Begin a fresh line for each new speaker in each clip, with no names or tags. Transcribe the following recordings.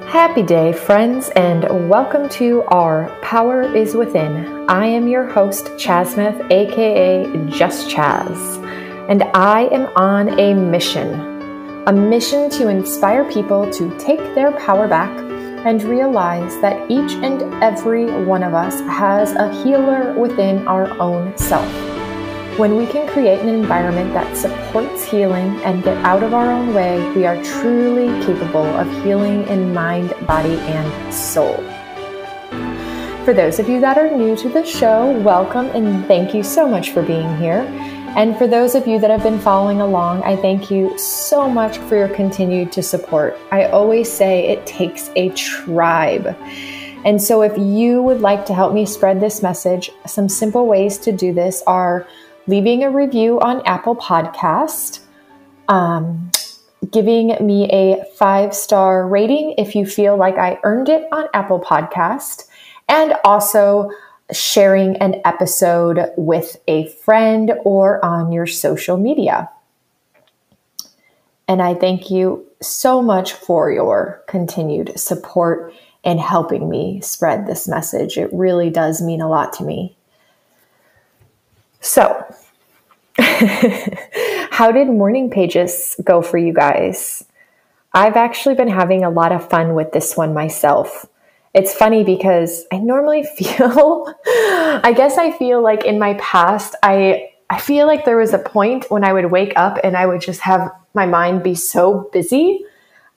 Happy day, friends, and welcome to our Power is Within. I am your host, Chasmith, aka Just Chaz, and I am on a mission to inspire people to take their power back and realize that each and every one of us has a healer within our own self. When we can create an environment that supports healing and get out of our own way, we are truly capable of healing in mind, body, and soul. For those of you that are new to the show, welcome and thank you so much for being here. And for those of you that have been following along, I thank you so much for your continued support. I always say it takes a tribe. And so if you would like to help me spread this message, some simple ways to do this are leaving a review on Apple Podcast, giving me a 5-star rating if you feel like I earned it on Apple Podcast, and also sharing an episode with a friend or on your social media. And I thank you so much for your continued support and helping me spread this message. It really does mean a lot to me. So, how did morning pages go for you guys? I've actually been having a lot of fun with this one myself. It's funny because I normally feel, I feel like in my past, I feel like there was a point when I would wake up and I would just have my mind be so busy.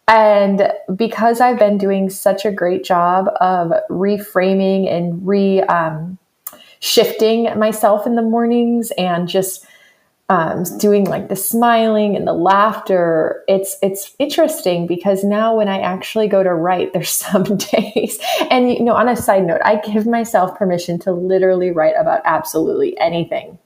And because I've been doing such a great job of reframing and shifting myself in the mornings and just doing like the smiling and the laughter, it's interesting because now when I actually go to write, there's some days, and on a side note, I give myself permission to literally write about absolutely anything.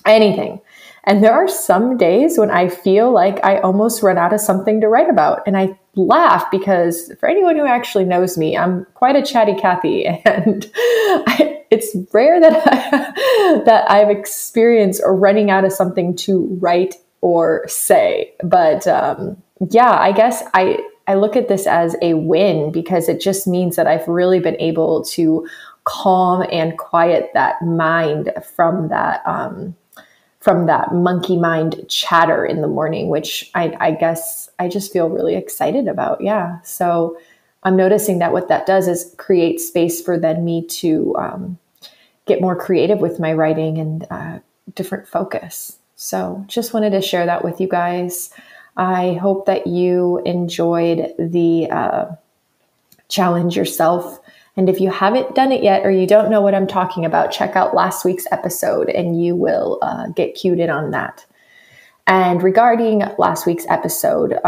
And there are some days when I feel like I almost run out of something to write about. And I laugh because for anyone who actually knows me, I'm quite a chatty Cathy, and it's rare that I've experienced running out of something to write or say. But I guess I look at this as a win because it just means that I've really been able to calm and quiet that mind from that monkey mind chatter in the morning, which I guess I just feel really excited about. Yeah. So I'm noticing that what that does is create space for then me to get more creative with my writing and different focus. So just wanted to share that with you guys. I hope that you enjoyed the challenge yourself. And if you haven't done it yet, or you don't know what I'm talking about, check out last week's episode and you will get cued in on that. And regarding last week's episode,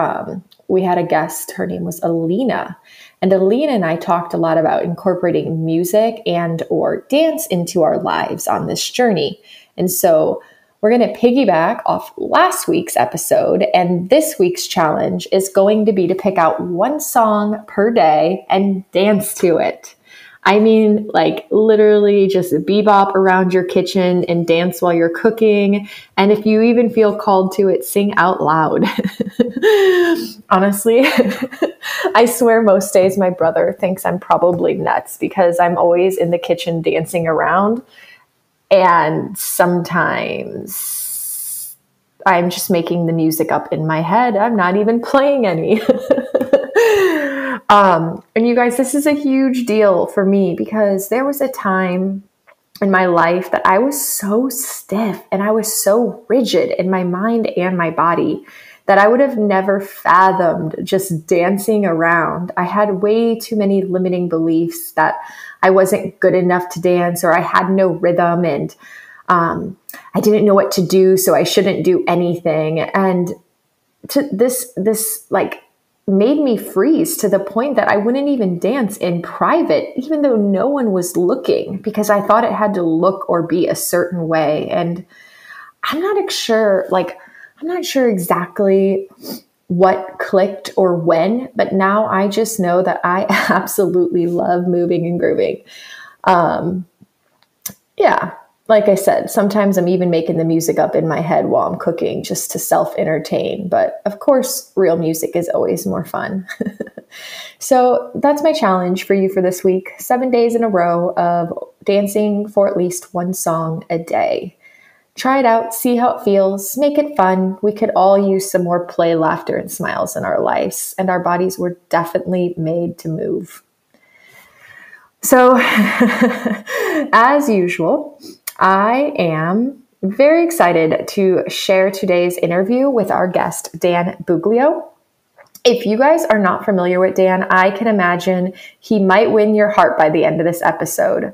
we had a guest. Her name was Alina. And Alina and I talked a lot about incorporating music and or dance into our lives on this journey. And so we're going to piggyback off last week's episode. And this week's challenge is going to be to pick out one song per day and dance to it. I mean, like literally just bebop around your kitchen and dance while you're cooking. And if you even feel called to it, sing out loud. Honestly, I swear most days my brother thinks I'm probably nuts because I'm always in the kitchen dancing around. And sometimes I'm just making the music up in my head. I'm not even playing any. And you guys, this is a huge deal for me because there was a time in my life that I was so stiff and I was so rigid in my mind and my body that I would have never fathomed just dancing around. I had way too many limiting beliefs that I wasn't good enough to dance or I had no rhythm and I didn't know what to do, so I shouldn't do anything. And this like made me freeze to the point that I wouldn't even dance in private, even though no one was looking, because I thought it had to look or be a certain way. And I'm not sure exactly what clicked or when, but now I just know that I absolutely love moving and grooving. Like I said, sometimes I'm even making the music up in my head while I'm cooking just to self-entertain. But of course, real music is always more fun. So that's my challenge for you for this week. 7 days in a row of dancing for at least one song a day. Try it out, see how it feels, make it fun. We could all use some more play, laughter, and smiles in our lives, and our bodies were definitely made to move. So, as usual, I am very excited to share today's interview with our guest, Dan Buglio. If you guys are not familiar with Dan, I can imagine he might win your heart by the end of this episode.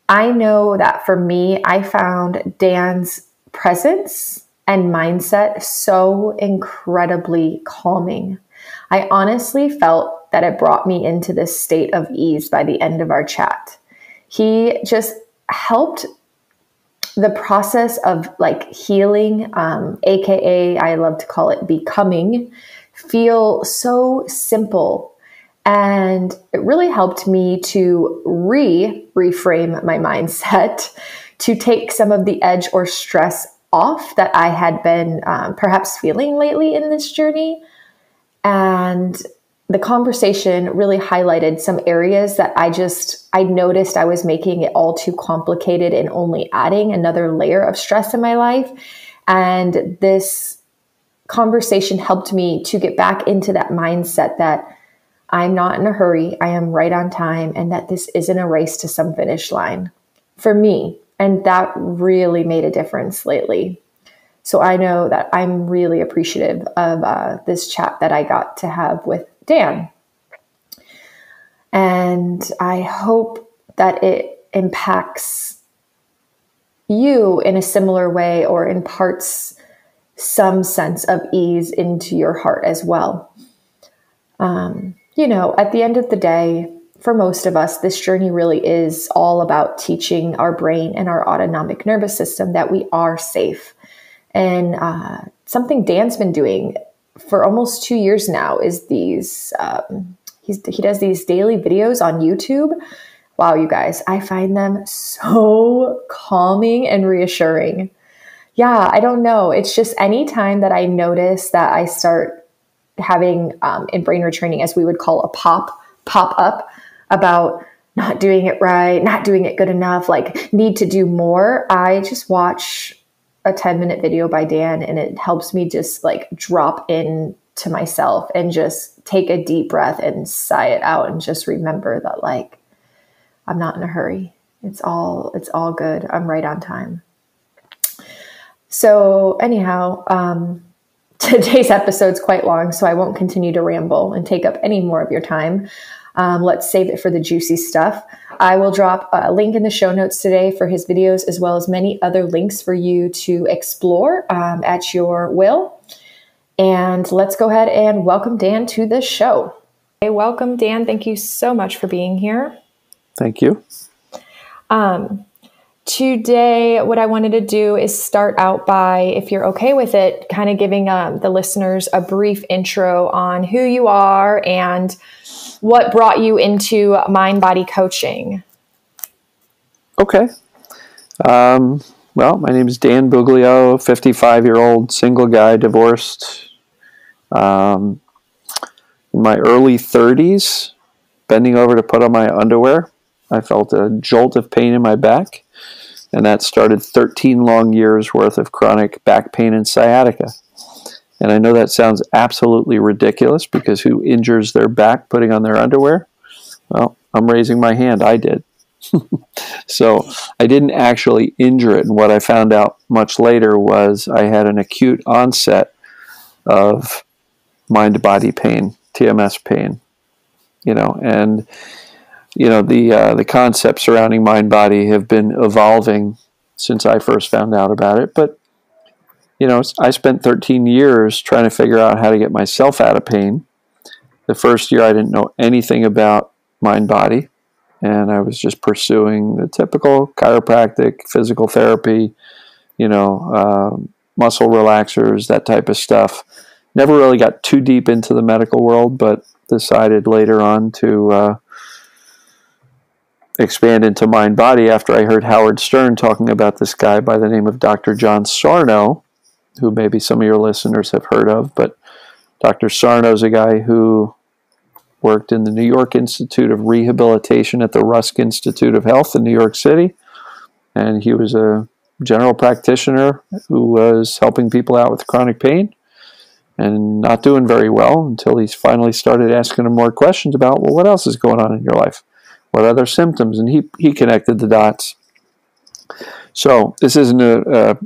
I know that for me, I found Dan's presence and mindset so incredibly calming. I honestly felt that it brought me into this state of ease by the end of our chat. He just helped the process of like healing, AKA I love to call it becoming, feel so simple. And it really helped me to reframe my mindset to take some of the edge or stress off that I had been perhaps feeling lately in this journey. And the conversation really highlighted some areas that I noticed I was making it all too complicated and only adding another layer of stress in my life. And this conversation helped me to get back into that mindset that I'm not in a hurry, I am right on time, and that this isn't a race to some finish line for me. And that really made a difference lately. So I know that I'm really appreciative of this chat that I got to have with Dan. And I hope that it impacts you in a similar way or imparts some sense of ease into your heart as well. At the end of the day, for most of us, this journey really is all about teaching our brain and our autonomic nervous system that we are safe. And something Dan's been doing for almost 2 years now is these, he does these daily videos on YouTube. Wow, you guys, I find them so calming and reassuring. Yeah, I don't know. It's just anytime that I notice that I start having in brain retraining, as we would call a pop up about not doing it right, not doing it good enough, like need to do more, I just watch a 10-minute video by Dan and it helps me just like drop in to myself and just take a deep breath and sigh it out and just remember that like I'm not in a hurry. It's all good. I'm right on time. So anyhow, today's episode's quite long, so I won't continue to ramble and take up any more of your time. Let's save it for the juicy stuff. I will drop a link in the show notes today for his videos, as well as many other links for you to explore at your will. And let's go ahead and welcome Dan to the show. Hey, welcome, Dan. Thank you so much for being here.
Thank you.
Today, what I wanted to do is start out by, if you're okay with it, kind of giving the listeners a brief intro on who you are and what brought you into mind-body coaching.
Okay. Well, my name is Dan Buglio, 55-year-old single guy, divorced. In my early 30s, bending over to put on my underwear, I felt a jolt of pain in my back. And that started 13 long years worth of chronic back pain and sciatica. And I know that sounds absolutely ridiculous because who injures their back putting on their underwear? Well, I'm raising my hand. I did. So I didn't actually injure it. And what I found out much later was I had an acute onset of mind-body pain, TMS pain, and the concepts surrounding mind-body have been evolving since I first found out about it. But, I spent 13 years trying to figure out how to get myself out of pain. The first year I didn't know anything about mind-body, and I was just pursuing the typical chiropractic, physical therapy, muscle relaxers, that type of stuff. Never really got too deep into the medical world, but decided later on to expand into mind-body after I heard Howard Stern talking about this guy by the name of Dr. John Sarno, who maybe some of your listeners have heard of. But Dr. Sarno is a guy who worked in the New York Institute of Rehabilitation at the Rusk Institute of Health in New York City. And he was a general practitioner who was helping people out with chronic pain and not doing very well until he finally started asking him more questions about, well, what else is going on in your life? What other symptoms? And he connected the dots. So this isn't a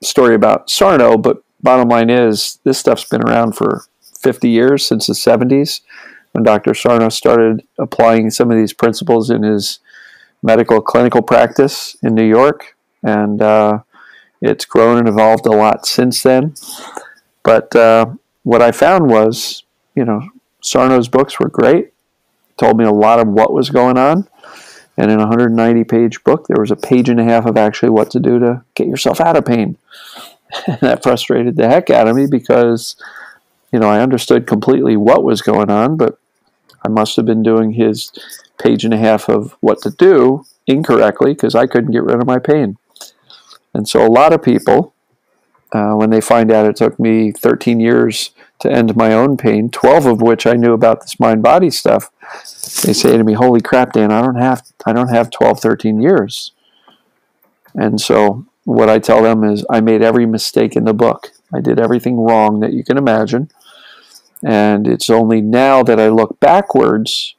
story about Sarno, but bottom line is this stuff's been around for 50 years, since the 70s, when Dr. Sarno started applying some of these principles in his medical clinical practice in New York. And it's grown and evolved a lot since then. But what I found was, Sarno's books were great. Told me a lot of what was going on. And in a 190-page book, there was a page and a half of actually what to do to get yourself out of pain. And that frustrated the heck out of me because, I understood completely what was going on, but I must have been doing his page and a half of what to do incorrectly because I couldn't get rid of my pain. And so a lot of people, when they find out it took me 13 years to end my own pain, 12 of which I knew about this mind-body stuff, they say to me, holy crap, Dan, I don't have 12, 13 years. And so what I tell them is I made every mistake in the book. I did everything wrong that you can imagine. And it's only now that I look backwards,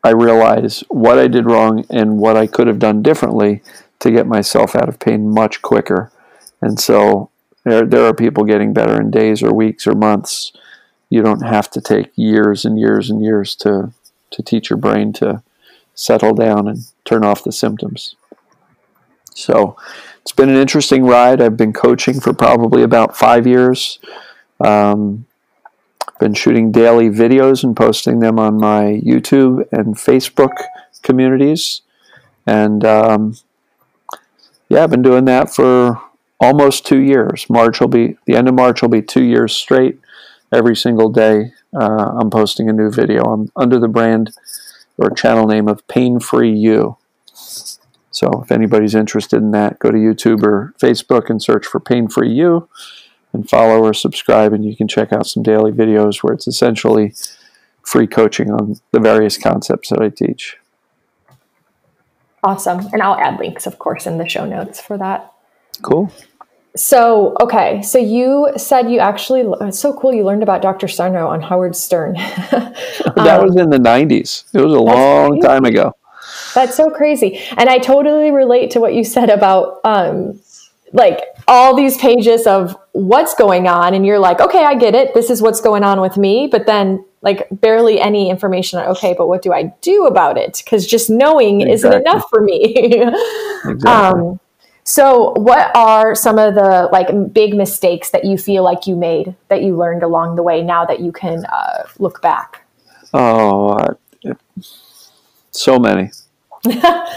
I realize what I did wrong and what I could have done differently to get myself out of pain much quicker. And so there are people getting better in days or weeks or months. You don't have to take years and years and years to teach your brain to settle down and turn off the symptoms. So it's been an interesting ride. I've been coaching for probably about 5 years. Been shooting daily videos and posting them on my YouTube and Facebook communities. And I've been doing that for almost 2 years. The end of March will be 2 years straight. Every single day, I'm posting a new video. I'm under the brand or channel name of Pain Free You. So if anybody's interested in that, go to YouTube or Facebook and search for Pain Free You and follow or subscribe, and you can check out some daily videos where it's essentially free coaching on the various concepts that I teach.
Awesome. And I'll add links, of course, in the show notes for that.
Cool.
So, okay. So you said you actually, it's so cool. You learned about Dr. Sarno on Howard Stern.
That was in the 90s. It was a long time ago.
That's so crazy. And I totally relate to what you said about, like all these pages of what's going on. And you're like, okay, I get it. This is what's going on with me. But then like barely any information. Okay, but what do I do about it? Because just knowing isn't enough for me. Exactly. So what are some of the like big mistakes that you feel like you made that you learned along the way now that you can look back?
So many.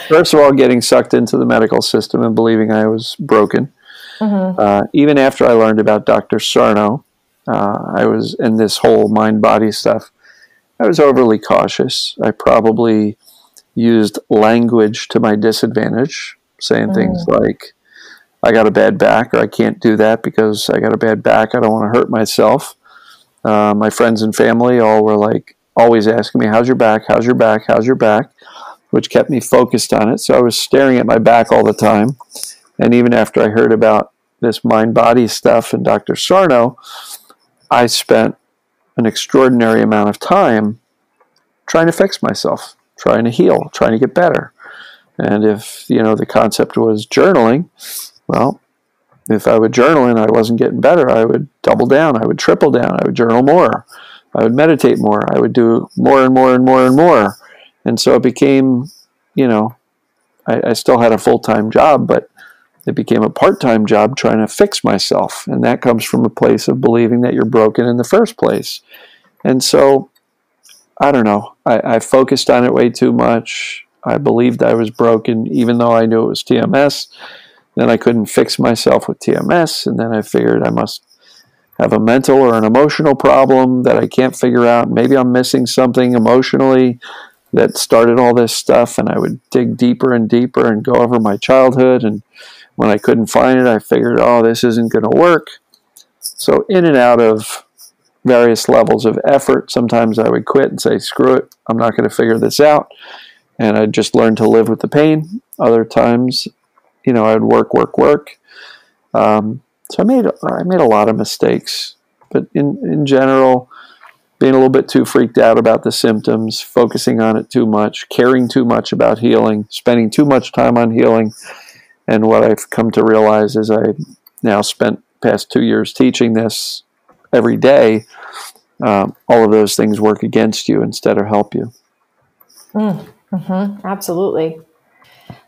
First of all, getting sucked into the medical system and believing I was broken. Mm-hmm. Even after I learned about Dr. Sarno, I was in this whole mind-body stuff. I was overly cautious. I probably used language to my disadvantage, saying things like, I got a bad back, or I can't do that because I got a bad back. I don't want to hurt myself. My friends and family all were like, always asking me, how's your back? How's your back? How's your back? Which kept me focused on it. So I was staring at my back all the time. And even after I heard about this mind-body stuff and Dr. Sarno, I spent an extraordinary amount of time trying to fix myself, trying to heal, trying to get better. And if, the concept was journaling, well, if I would journal and I wasn't getting better, I would double down, I would triple down, I would journal more, I would meditate more, I would do more and more and more and more. And so it became, I still had a full-time job, but it became a part-time job trying to fix myself. And that comes from a place of believing that you're broken in the first place. And so, I don't know, I focused on it way too much. I believed I was broken, even though I knew it was TMS. Then I couldn't fix myself with TMS. And then I figured I must have a mental or an emotional problem that I can't figure out. Maybe I'm missing something emotionally that started all this stuff. And I would dig deeper and deeper and go over my childhood. And when I couldn't find it, I figured, this isn't going to work. So in and out of various levels of effort. Sometimes I would quit and say, screw it, I'm not going to figure this out. And I'd just learn to live with the pain. Other times, I'd work. So I made a lot of mistakes. But in general, being a little bit too freaked out about the symptoms, focusing on it too much, caring too much about healing, spending too much time on healing. And what I've come to realize is I now spent past 2 years teaching this every day. All of those things work against you instead of help you.
Absolutely.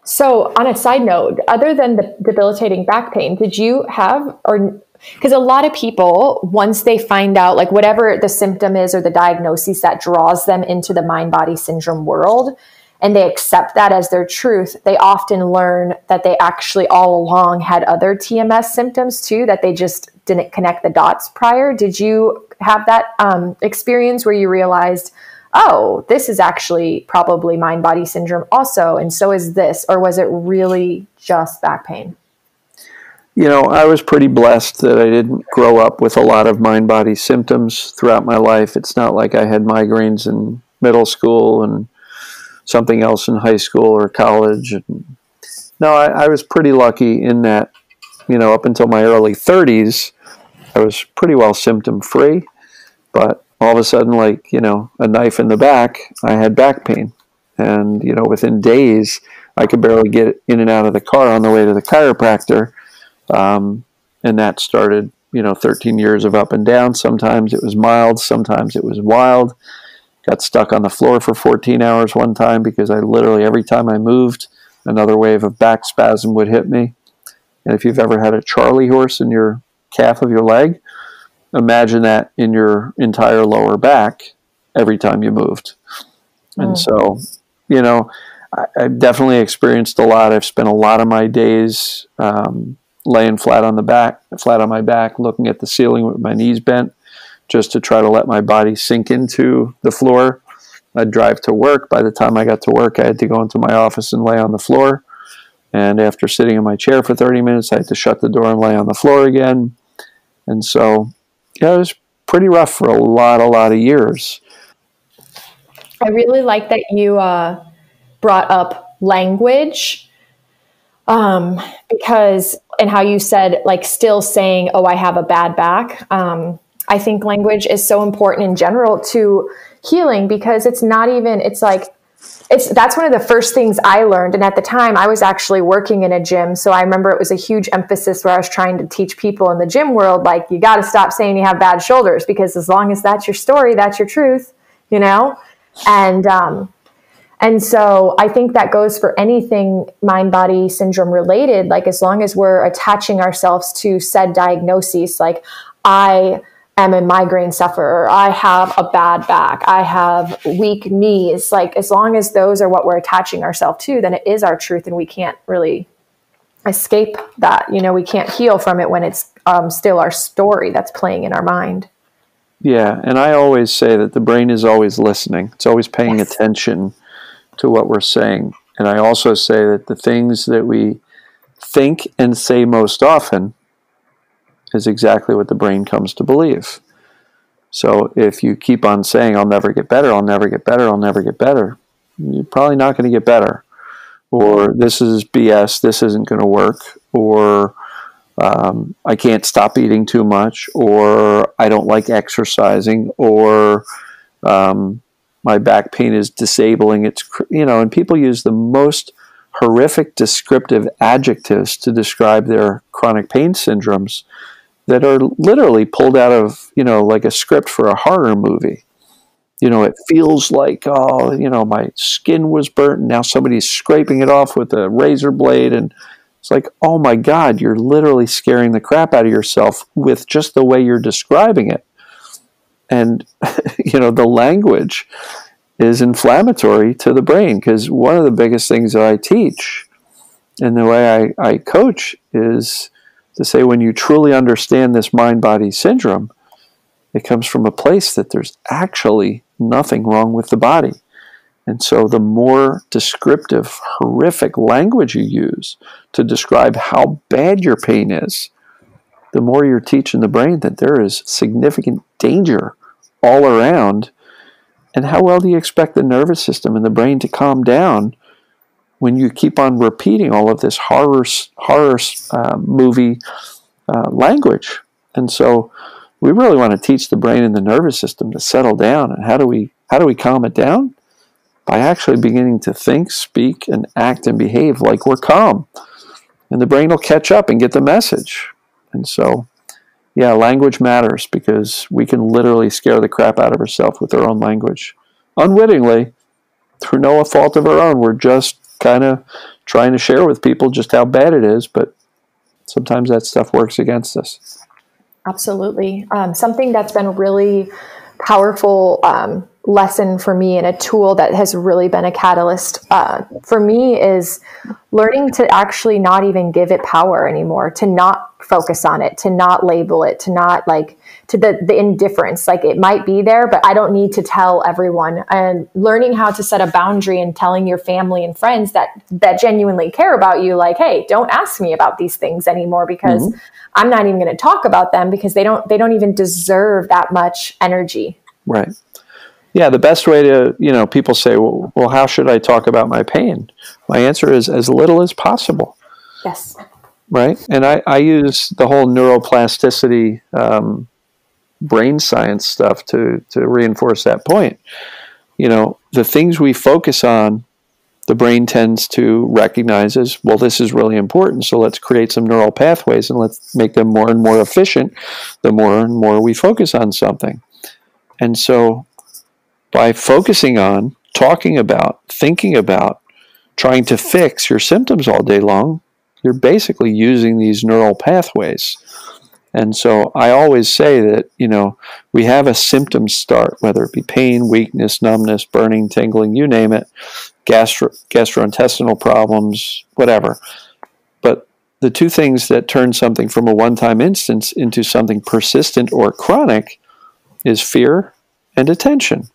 So on a side note, other than the debilitating back pain, did you have, or because a lot of people, once they find out like whatever the symptom is or the diagnosis that draws them into the mind-body syndrome world, and they accept that as their truth, they often learn that they actually all along had other TMS symptoms too, that they just didn't connect the dots prior. Did you have that experience where you realized, oh, this is actually probably mind-body syndrome also, and so is this, or was it really just back pain?
I was pretty blessed that I didn't grow up with a lot of mind-body symptoms throughout my life. It's not like I had migraines in middle school and something else in high school or college. No, I was pretty lucky in that, up until my early 30s, I was pretty well symptom-free. But all of a sudden, like, a knife in the back, I had back pain. And, within days, I could barely get in and out of the car on the way to the chiropractor. And that started, 13 years of up and down. Sometimes it was mild, sometimes it was wild. Got stuck on the floor for 14 hours one time because I literally, every time I moved, another wave of back spasm would hit me. And if you've ever had a Charlie horse in your calf of your leg, imagine that in your entire lower back every time you moved. And so, I've definitely experienced a lot. I've spent a lot of my days laying flat on my back, looking at the ceiling with my knees bent, just to try to let my body sink into the floor. I'd drive to work. By the time I got to work, I had to go into my office and lay on the floor. And after sitting in my chair for 30 minutes, I had to shut the door and lay on the floor again. And so, it was pretty rough for a lot of years.
I really like that you brought up language because, and how you said, like, still saying, oh, I have a bad back. I think language is so important in general to healing because that's one of the first things I learned. And at the time I was actually working in a gym. So I remember it was a huge emphasis where I was trying to teach people in the gym world, like, you got to stop saying you have bad shoulders, because as long as that's your story, that's your truth, And so I think that goes for anything mind-body syndrome related. Like, as long as we're attaching ourselves to said diagnosis, like, I am a migraine sufferer, I have a bad back, I have weak knees. Like, as long as those are what we're attaching ourselves to, then it is our truth, and we can't really escape that. We can't heal from it when it's still our story that's playing in our mind.
Yeah, and I always say that the brain is always listening. It's always paying attention to what we're saying. And I also say that the things that we think and say most often is exactly what the brain comes to believe. So if you keep on saying, I'll never get better, I'll never get better, I'll never get better, you're probably not going to get better. Or this is BS, this isn't going to work. Or I can't stop eating too much. Or I don't like exercising. Or my back pain is disabling. And people use the most horrific descriptive adjectives to describe their chronic pain syndromes that are literally pulled out of, like a script for a horror movie. It feels like, my skin was burnt and now somebody's scraping it off with a razor blade. And it's like, oh my God, you're literally scaring the crap out of yourself with just the way you're describing it. And, the language is inflammatory to the brain, because one of the biggest things that I teach and the way I coach is to say, when you truly understand this mind-body syndrome, it comes from a place that there's actually nothing wrong with the body. And so the more descriptive, horrific language you use to describe how bad your pain is, the more you're teaching the brain that there is significant danger all around. And how well do you expect the nervous system and the brain to calm down when you keep on repeating all of this horror movie language? And so we really want to teach the brain and the nervous system to settle down. And how do we calm it down? By actually beginning to think, speak, and act and behave like we're calm. And the brain will catch up and get the message. And so, yeah, language matters, because we can literally scare the crap out of ourselves with our own language. Unwittingly, through no fault of our own. We're just kind of trying to share with people just how bad it is, but sometimes that stuff works against us.
Absolutely. Something that's been really powerful lesson for me, and a tool that has really been a catalyst for me, is learning to actually not even give it power anymore, to not focus on it, to not label it, to not to the indifference. Like, it might be there, but I don't need to tell everyone. And learning how to set a boundary and telling your family and friends that genuinely care about you, like, hey, don't ask me about these things anymore, because I'm not even going to talk about them, because they don't even deserve that much energy.
Right. Yeah, the best way to, people say, well, how should I talk about my pain? My answer is as little as possible.
Yes.
Right? And I use the whole neuroplasticity brain science stuff to reinforce that point. The things we focus on, the brain tends to recognize as, well, this is really important, so let's create some neural pathways and let's make them more and more efficient the more and more we focus on something. And so by focusing on, talking about, thinking about, trying to fix your symptoms all day long, you're basically using these neural pathways. And so I always say that, we have a symptom start, whether it be pain, weakness, numbness, burning, tingling, you name it, gastrointestinal problems, whatever. But the two things that turn something from a one-time instance into something persistent or chronic is fear and attention.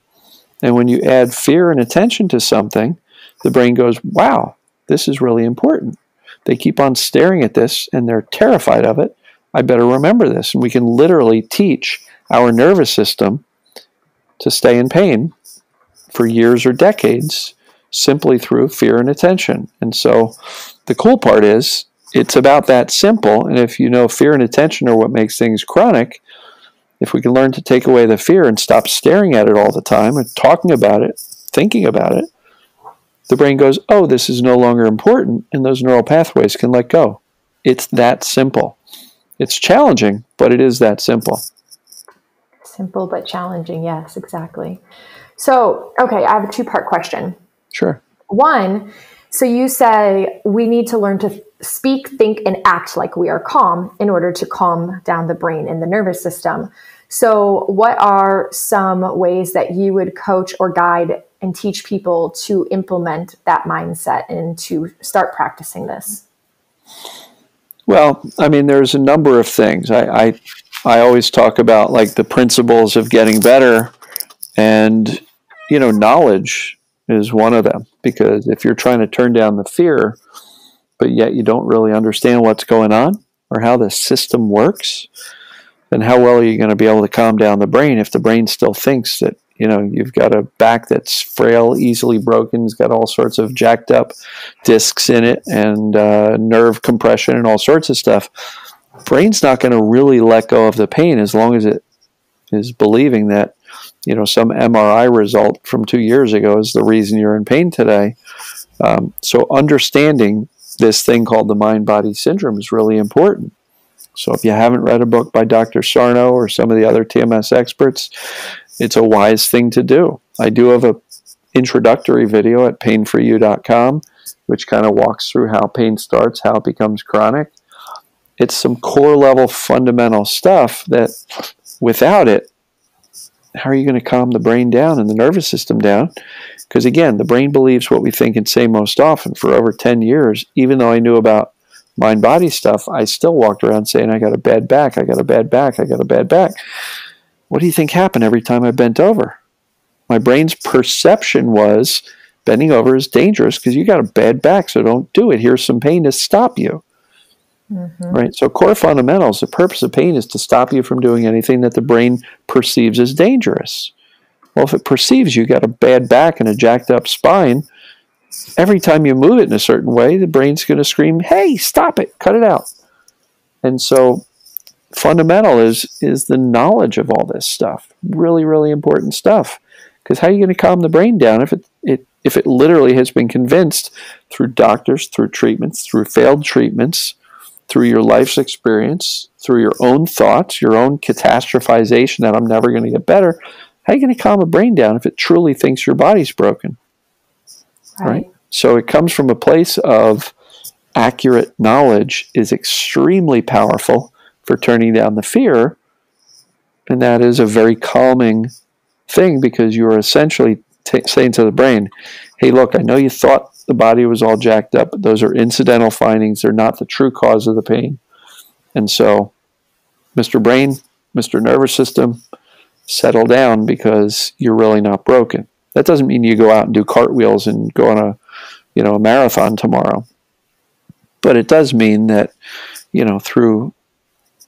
And when you add fear and attention to something, the brain goes, wow, this is really important. They keep on staring at this and they're terrified of it. I better remember this. And we can literally teach our nervous system to stay in pain for years or decades simply through fear and attention. And so the cool part is it's about that simple. And if fear and attention are what makes things chronic, if we can learn to take away the fear and stop staring at it all the time and talking about it, thinking about it, the brain goes, oh, this is no longer important, and those neural pathways can let go. It's that simple. It's challenging, but it is that simple.
Simple but challenging, yes, exactly. So, okay, I have a two-part question.
Sure.
One, so you say we need to learn to speak, think, and act like we are calm in order to calm down the brain and the nervous system. So what are some ways that you would coach or guide and teach people to implement that mindset and to start practicing this?
Well, there's a number of things. I always talk about the principles of getting better, and knowledge is one of them, because if you're trying to turn down the fear, but yet you don't really understand what's going on or how the system works, then how well are you going to be able to calm down the brain if the brain still thinks that you've got a back that's frail, easily broken, it's got all sorts of jacked up discs in it and nerve compression and all sorts of stuff. Brain's not going to really let go of the pain as long as it is believing that some MRI result from 2 years ago is the reason you're in pain today. So understanding this thing called the mind-body syndrome is really important. So if you haven't read a book by Dr. Sarno or some of the other TMS experts, it's a wise thing to do. I do have an introductory video at painforyou.com, which kind of walks through how pain starts, how it becomes chronic. It's some core level fundamental stuff that without it, how are you going to calm the brain down and the nervous system down? Because again, the brain believes what we think and say most often. For over 10 years, even though I knew about mind-body stuff, I still walked around saying, I got a bad back, I got a bad back, I got a bad back. What do you think happened every time I bent over? My brain's perception was bending over is dangerous because you got a bad back, so don't do it. Here's some pain to stop you. right? So core fundamentals, the purpose of pain is to stop you from doing anything that the brain perceives as dangerous. Well, if it perceives you got a bad back and a jacked up spine, every time you move it in a certain way, the brain's going to scream, hey, stop it, cut it out. And so fundamental is the knowledge of all this stuff. Really, really important stuff. Because how are you going to calm the brain down if it literally has been convinced through doctors, through treatments, through failed treatments, through your life's experience, through your own thoughts, your own catastrophization that I'm never going to get better? How are you going to calm a brain down if it truly thinks your body's broken? Right? So it comes from a place of accurate knowledge is extremely powerful for turning down the fear. And that is a very calming thing because you're essentially saying to the brain, hey, look, I know you thought the body was all jacked up, but those are incidental findings. They're not the true cause of the pain. And so, Mr. Brain, Mr. Nervous System, settle down because you're really not broken. That doesn't mean you go out and do cartwheels and go on a marathon tomorrow. But it does mean that, through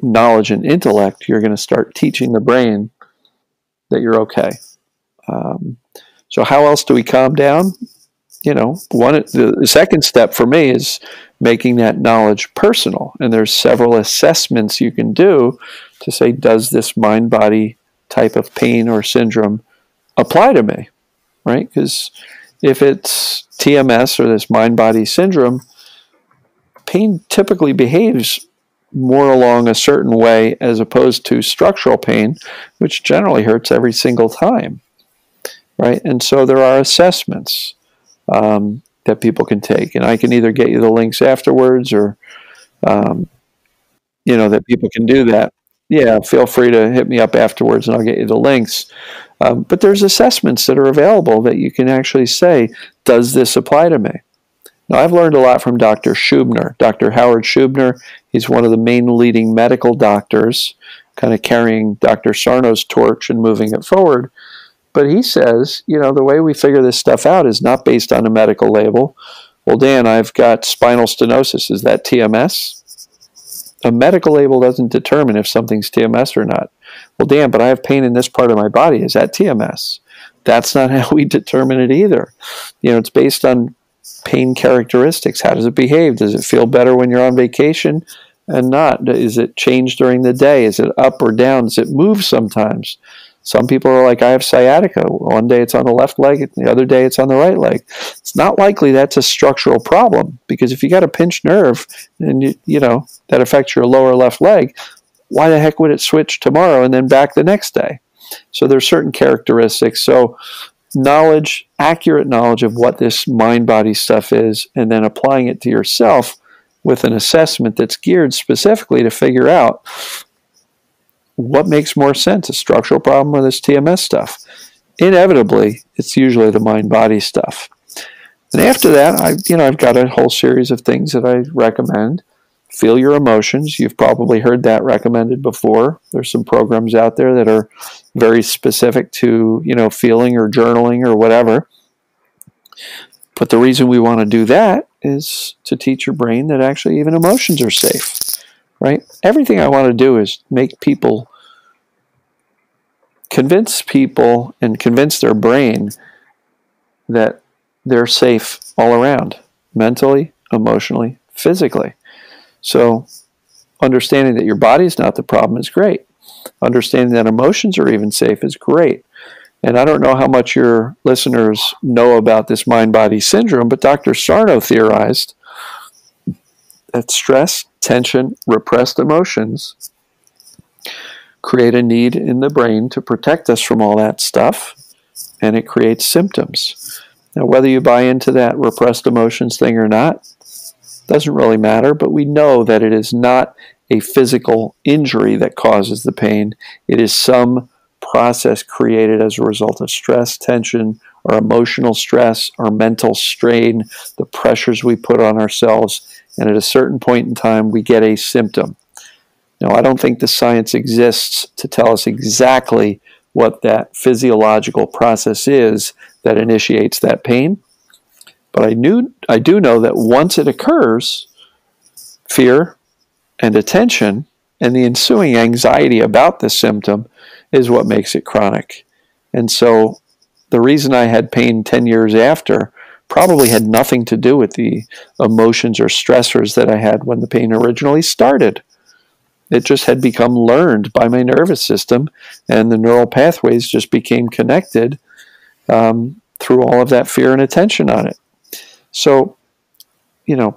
knowledge and intellect, you're going to start teaching the brain that you're okay. So how else do we calm down? The second step for me is making that knowledge personal. And there's several assessments you can do to say, does this mind-body type of pain or syndrome apply to me, right? Because if it's TMS or this mind-body syndrome, pain typically behaves more along a certain way as opposed to structural pain, which generally hurts every single time, right? And so there are assessments that people can take, and I can either get you the links afterwards or, that people can do that. Yeah, feel free to hit me up afterwards and I'll get you the links. But there's assessments that are available that you can actually say, does this apply to me? Now, I've learned a lot from Dr. Schubner, Dr. Howard Schubner. He's one of the main leading medical doctors, kind of carrying Dr. Sarno's torch and moving it forward. But he says, the way we figure this stuff out is not based on a medical label. Well, Dan, I've got spinal stenosis. Is that TMS? A medical label doesn't determine if something's TMS or not. Well, Dan, but I have pain in this part of my body. Is that TMS? That's not how we determine it either. It's based on pain characteristics. How does it behave? Does it feel better when you're on vacation and not? Is it change during the day? Is it up or down? Does it move sometimes? Some people are like, I have sciatica. One day it's on the left leg, the other day it's on the right leg. It's not likely that's a structural problem, because if you got a pinched nerve and that affects your lower left leg, why the heck would it switch tomorrow and then back the next day? So there's certain characteristics. So knowledge, accurate knowledge of what this mind-body stuff is, and then applying it to yourself with an assessment that's geared specifically to figure out what makes more sense, a structural problem or this TMS stuff. Inevitably, it's usually the mind-body stuff. And after that, I've got a whole series of things that I recommend. Feel your emotions. You've probably heard that recommended before. There's some programs out there that are very specific to, feeling or journaling or whatever. But the reason we want to do that is to teach your brain that actually even emotions are safe, right? Everything I want to do is convince people and convince their brain that they're safe all around, mentally, emotionally, physically. So understanding that your body's not the problem is great. Understanding that emotions are even safe is great. And I don't know how much your listeners know about this mind-body syndrome, but Dr. Sarno theorized that stress, tension, repressed emotions create a need in the brain to protect us from all that stuff, and it creates symptoms. Now, whether you buy into that repressed emotions thing or not, doesn't really matter, but we know that it is not a physical injury that causes the pain. It is some process created as a result of stress, tension, or emotional stress, or mental strain, the pressures we put on ourselves, and at a certain point in time, we get a symptom. Now, I don't think the science exists to tell us exactly what that physiological process is that initiates that pain, but I do know that once it occurs, fear, and attention, and the ensuing anxiety about the symptom is what makes it chronic. And so the reason I had pain 10 years after probably had nothing to do with the emotions or stressors that I had when the pain originally started. It just had become learned by my nervous system, and the neural pathways just became connected through all of that fear and attention on it. So,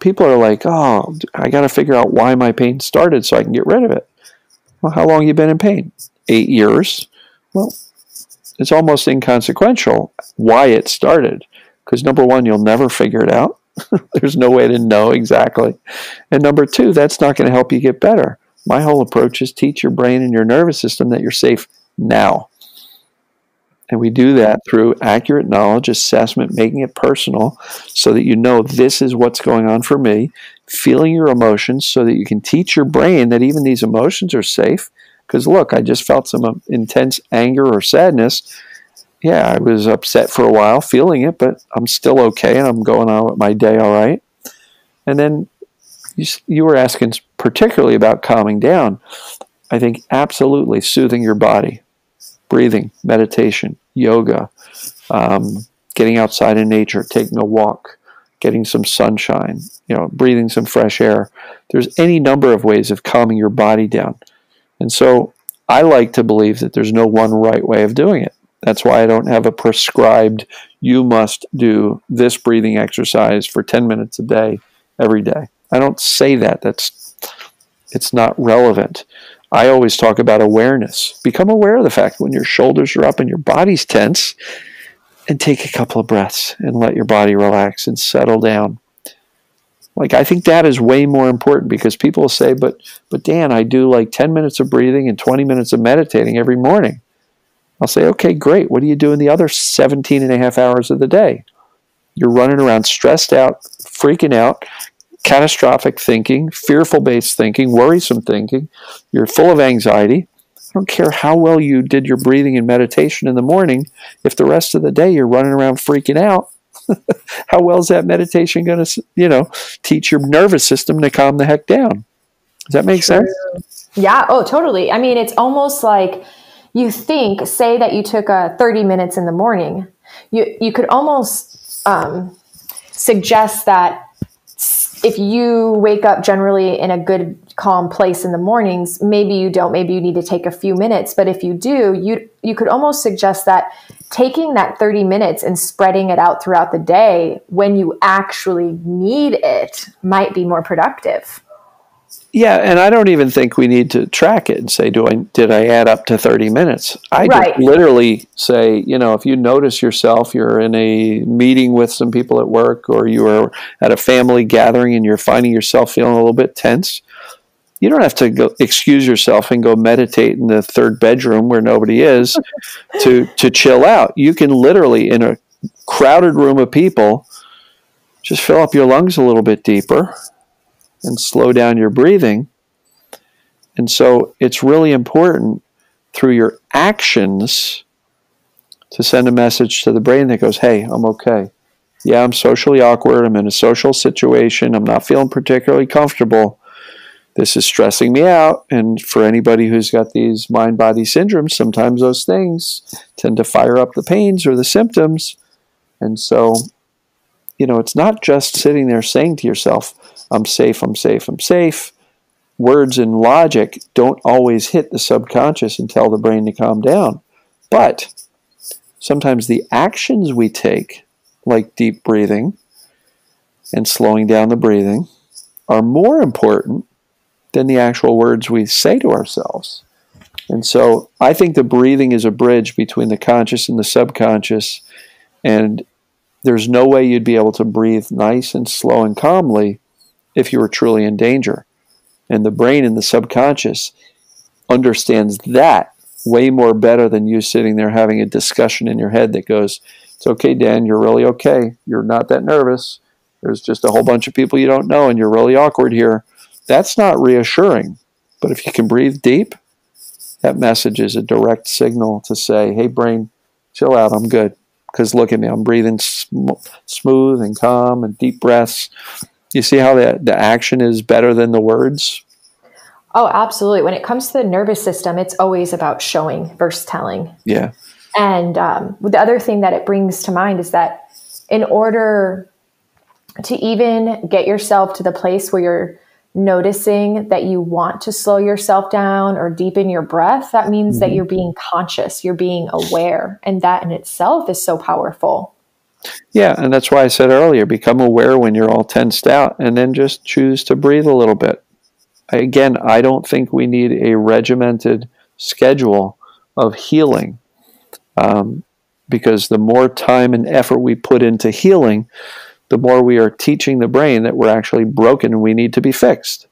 people are like, oh, I got to figure out why my pain started so I can get rid of it. Well, how long have you been in pain? 8 years. Well, it's almost inconsequential why it started, because number one, you'll never figure it out. There's no way to know exactly. And number two, that's not going to help you get better. My whole approach is teach your brain and your nervous system that you're safe now. And we do that through accurate knowledge, assessment, making it personal so that you know this is what's going on for me, feeling your emotions so that you can teach your brain that even these emotions are safe. Because look, I just felt some intense anger or sadness. Yeah, I was upset for a while, feeling it, but I'm still okay and I'm going on with my day all right. And then you were asking particularly about calming down. I think absolutely soothing your body, breathing, meditation, yoga, getting outside in nature, taking a walk, getting some sunshine, breathing some fresh air. There's any number of ways of calming your body down. And so I like to believe that there's no one right way of doing it. That's why I don't have a prescribed, you must do this breathing exercise for 10 minutes a day, every day. I don't say that. It's not relevant. I always talk about awareness. Become aware of the fact when your shoulders are up and your body's tense, and take a couple of breaths and let your body relax and settle down. I think that is way more important, because people say, but Dan, I do 10 minutes of breathing and 20 minutes of meditating every morning. I'll say, okay, great. What do you do in the other 17 and a half hours of the day? You're running around stressed out, freaking out, catastrophic thinking, fearful-based thinking, worrisome thinking. You're full of anxiety. I don't care how well you did your breathing and meditation in the morning. If the rest of the day you're running around freaking out, how well is that meditation going to, teach your nervous system to calm the heck down? Does that make sense?
Yeah. Oh, totally. I mean, it's almost like you say that you took 30 minutes in the morning. You could almost suggest that if you wake up generally in a good, calm place in the mornings, maybe you don't, maybe you need to take a few minutes. But if you do, you could almost suggest that taking that 30 minutes and spreading it out throughout the day when you actually need it might be more productive.
Yeah, and I don't even think we need to track it and say, did I add up to 30 minutes? I just literally say, if you notice yourself, you're in a meeting with some people at work, or you are at a family gathering and you're finding yourself feeling a little bit tense, you don't have to go excuse yourself and go meditate in the third bedroom where nobody is to chill out. You can literally, in a crowded room of people, just fill up your lungs a little bit deeper and slow down your breathing. And so it's really important through your actions to send a message to the brain that goes, hey, I'm okay. Yeah, I'm socially awkward. I'm in a social situation. I'm not feeling particularly comfortable. This is stressing me out. And for anybody who's got these mind-body syndromes, sometimes those things tend to fire up the pains or the symptoms. And so, it's not just sitting there saying to yourself, I'm safe, I'm safe, I'm safe. Words and logic don't always hit the subconscious and tell the brain to calm down. But sometimes the actions we take, like deep breathing and slowing down the breathing, are more important than the actual words we say to ourselves. And so I think the breathing is a bridge between the conscious and the subconscious, and there's no way you'd be able to breathe nice and slow and calmly if you were truly in danger. And the brain and the subconscious understands that way more better than you sitting there having a discussion in your head that goes, it's okay, Dan, you're really okay. You're not that nervous. There's just a whole bunch of people you don't know and you're really awkward here. That's not reassuring. But if you can breathe deep, that message is a direct signal to say, hey, brain, chill out, I'm good. Because look at me, I'm breathing smooth and calm and deep breaths. You see how the action is better than the words?
Oh, absolutely. When it comes to the nervous system, it's always about showing versus telling.
Yeah.
And the other thing that it brings to mind is that in order to even get yourself to the place where you're noticing that you want to slow yourself down or deepen your breath, that means that you're being conscious, you're being aware. And that in itself is so powerful.
Yeah, and that's why I said earlier, become aware when you're all tensed out and then just choose to breathe a little bit. Again, I don't think we need a regimented schedule of healing, because the more time and effort we put into healing, the more we are teaching the brain that we're actually broken and we need to be fixed.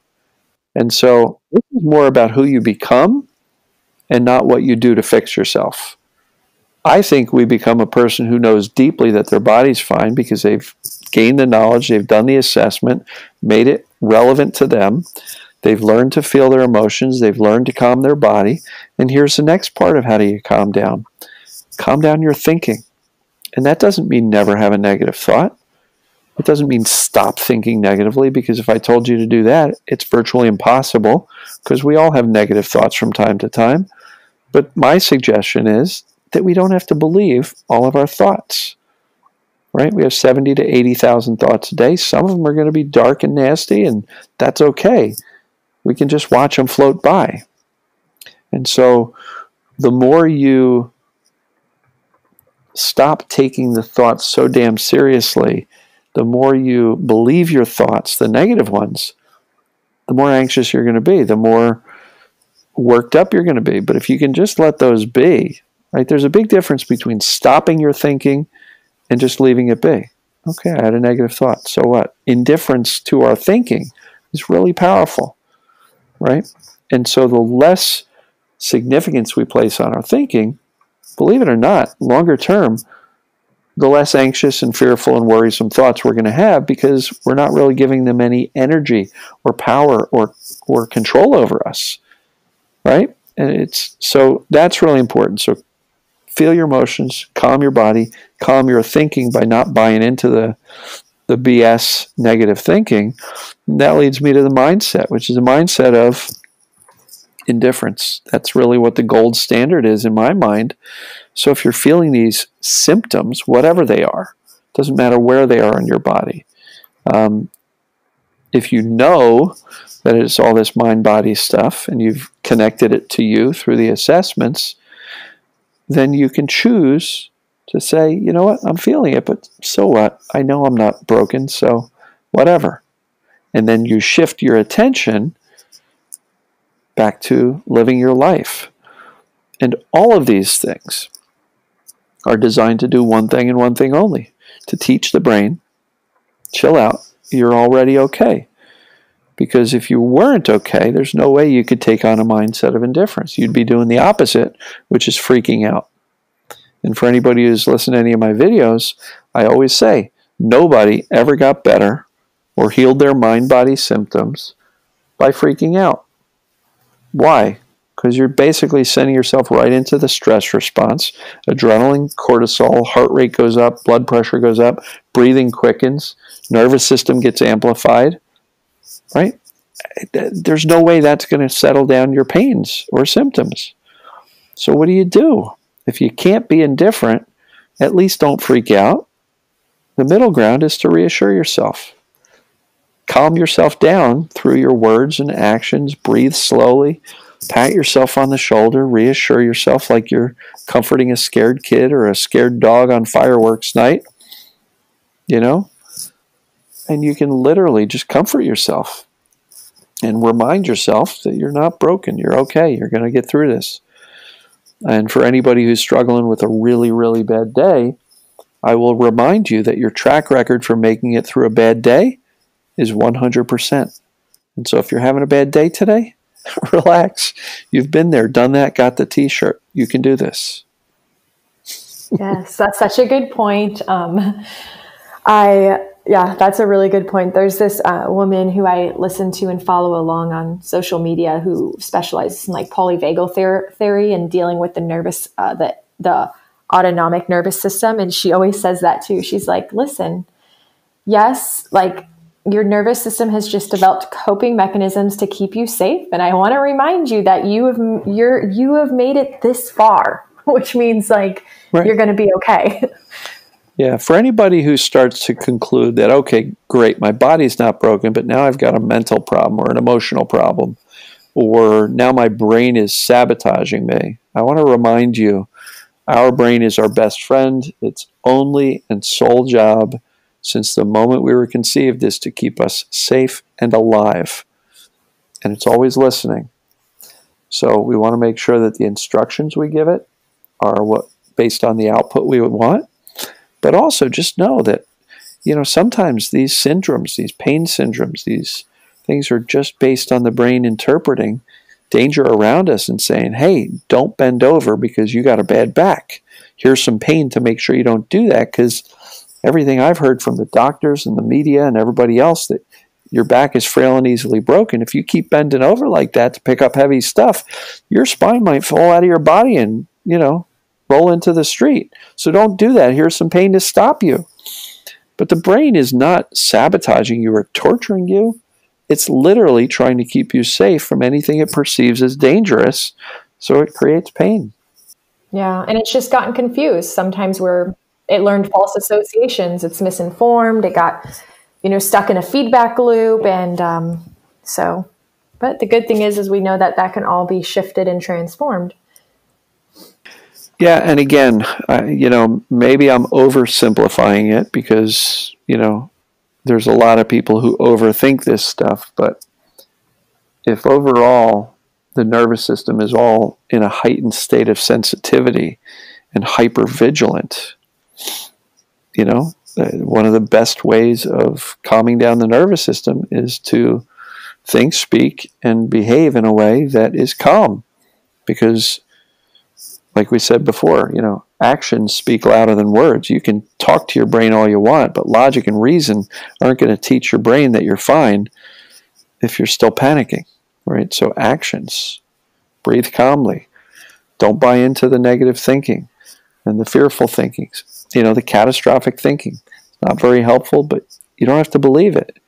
And so this is more about who you become and not what you do to fix yourself. I think we become a person who knows deeply that their body's fine because they've gained the knowledge, they've done the assessment, made it relevant to them. They've learned to feel their emotions. They've learned to calm their body. And here's the next part of how do you calm down. Calm down your thinking. And that doesn't mean never have a negative thought. It doesn't mean stop thinking negatively, because if I told you to do that, it's virtually impossible because we all have negative thoughts from time to time. But my suggestion is that we don't have to believe all of our thoughts, right? We have 70 to 80,000 thoughts a day. Some of them are going to be dark and nasty, and that's okay. We can just watch them float by. And so the more you stop taking the thoughts so damn seriously, the more you believe your thoughts, the negative ones, the more anxious you're going to be, the more worked up you're going to be. But if you can just let those be, right, there's a big difference between stopping your thinking and just leaving it be. Okay, I had a negative thought. So what? Indifference to our thinking is really powerful, right? And so the less significance we place on our thinking, believe it or not, longer term, the less anxious and fearful and worrisome thoughts we're going to have, because we're not really giving them any energy or power or control over us, right? And so that's really important. So feel your emotions, calm your body, calm your thinking by not buying into the BS negative thinking. And that leads me to the mindset, which is a mindset of indifference. That's really what the gold standard is in my mind. So if you're feeling these symptoms, whatever they are, doesn't matter where they are in your body, if you know that it's all this mind-body stuff and you've connected it to you through the assessments, then you can choose to say, you know what, I'm feeling it, but so what? I know I'm not broken, so whatever. And then you shift your attention back to living your life. And all of these things are designed to do one thing and one thing only, to teach the brain, chill out, you're already okay. Because if you weren't okay, there's no way you could take on a mindset of indifference. You'd be doing the opposite, which is freaking out. And for anybody who's listened to any of my videos, I always say, nobody ever got better or healed their mind-body symptoms by freaking out. Why? Because you're basically sending yourself right into the stress response. Adrenaline, cortisol, heart rate goes up, blood pressure goes up, breathing quickens, nervous system gets amplified, right? There's no way that's going to settle down your pains or symptoms. So what do? If you can't be indifferent, at least don't freak out. The middle ground is to reassure yourself. Calm yourself down through your words and actions. Breathe slowly. Pat yourself on the shoulder. Reassure yourself like you're comforting a scared kid or a scared dog on fireworks night. You know? And you can literally just comfort yourself and remind yourself that you're not broken. You're okay. You're going to get through this. And for anybody who's struggling with a really, really bad day, I will remind you that your track record for making it through a bad day is 100%. And so if you're having a bad day today, relax. You've been there, done that, got the t-shirt. You can do this.
Yes, that's such a good point. That's a really good point. There's this woman who I listen to and follow along on social media who specializes in like polyvagal theory and dealing with the nervous, the autonomic nervous system. And she always says that too. She's like, listen, yes, like your nervous system has just developed coping mechanisms to keep you safe. And I want to remind you that you have made it this far, which means like you're going to be okay.
Yeah. For anybody who starts to conclude that, okay, great, my body's not broken, but now I've got a mental problem or an emotional problem, or now my brain is sabotaging me, I want to remind you, our brain is our best friend. Its only and sole job since the moment we were conceived is to keep us safe and alive. And it's always listening. So we want to make sure that the instructions we give it are what based on the output we would want. But also just know that, sometimes these syndromes, these pain syndromes, these things are just based on the brain interpreting danger around us and saying, hey, don't bend over because you got a bad back. Here's some pain to make sure you don't do that, because everything I've heard from the doctors and the media and everybody else that your back is frail and easily broken. If you keep bending over like that to pick up heavy stuff, your spine might fall out of your body and, roll into the street. So don't do that. Here's some pain to stop you. But the brain is not sabotaging you or torturing you. It's literally trying to keep you safe from anything it perceives as dangerous. So it creates pain.
Yeah. And it's just gotten confused. Sometimes it learned false associations. It's misinformed. It got, stuck in a feedback loop. And but the good thing is we know that can all be shifted and transformed.
Yeah. And again, maybe I'm oversimplifying it because, there's a lot of people who overthink this stuff. But if overall the nervous system is all in a heightened state of sensitivity and hypervigilant, one of the best ways of calming down the nervous system is to think, speak, and behave in a way that is calm. Because, like we said before, actions speak louder than words. You can talk to your brain all you want, but logic and reason aren't going to teach your brain that you're fine if you're still panicking, right? So actions, breathe calmly. Don't buy into the negative thinking and the fearful thinkings, the catastrophic thinking. Not very helpful, but you don't have to believe it.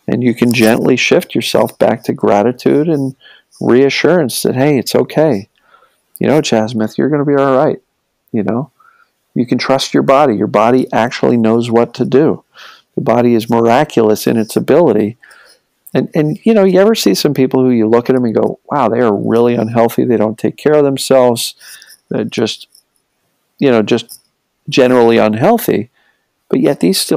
And you can gently shift yourself back to gratitude and reassurance that, hey, it's okay. Jasmith, you're going to be all right. You can trust your body. Your body actually knows what to do. The body is miraculous in its ability. And you ever see some people who you look at them and go, wow, they are really unhealthy. They don't take care of themselves. They're just generally unhealthy. But yet these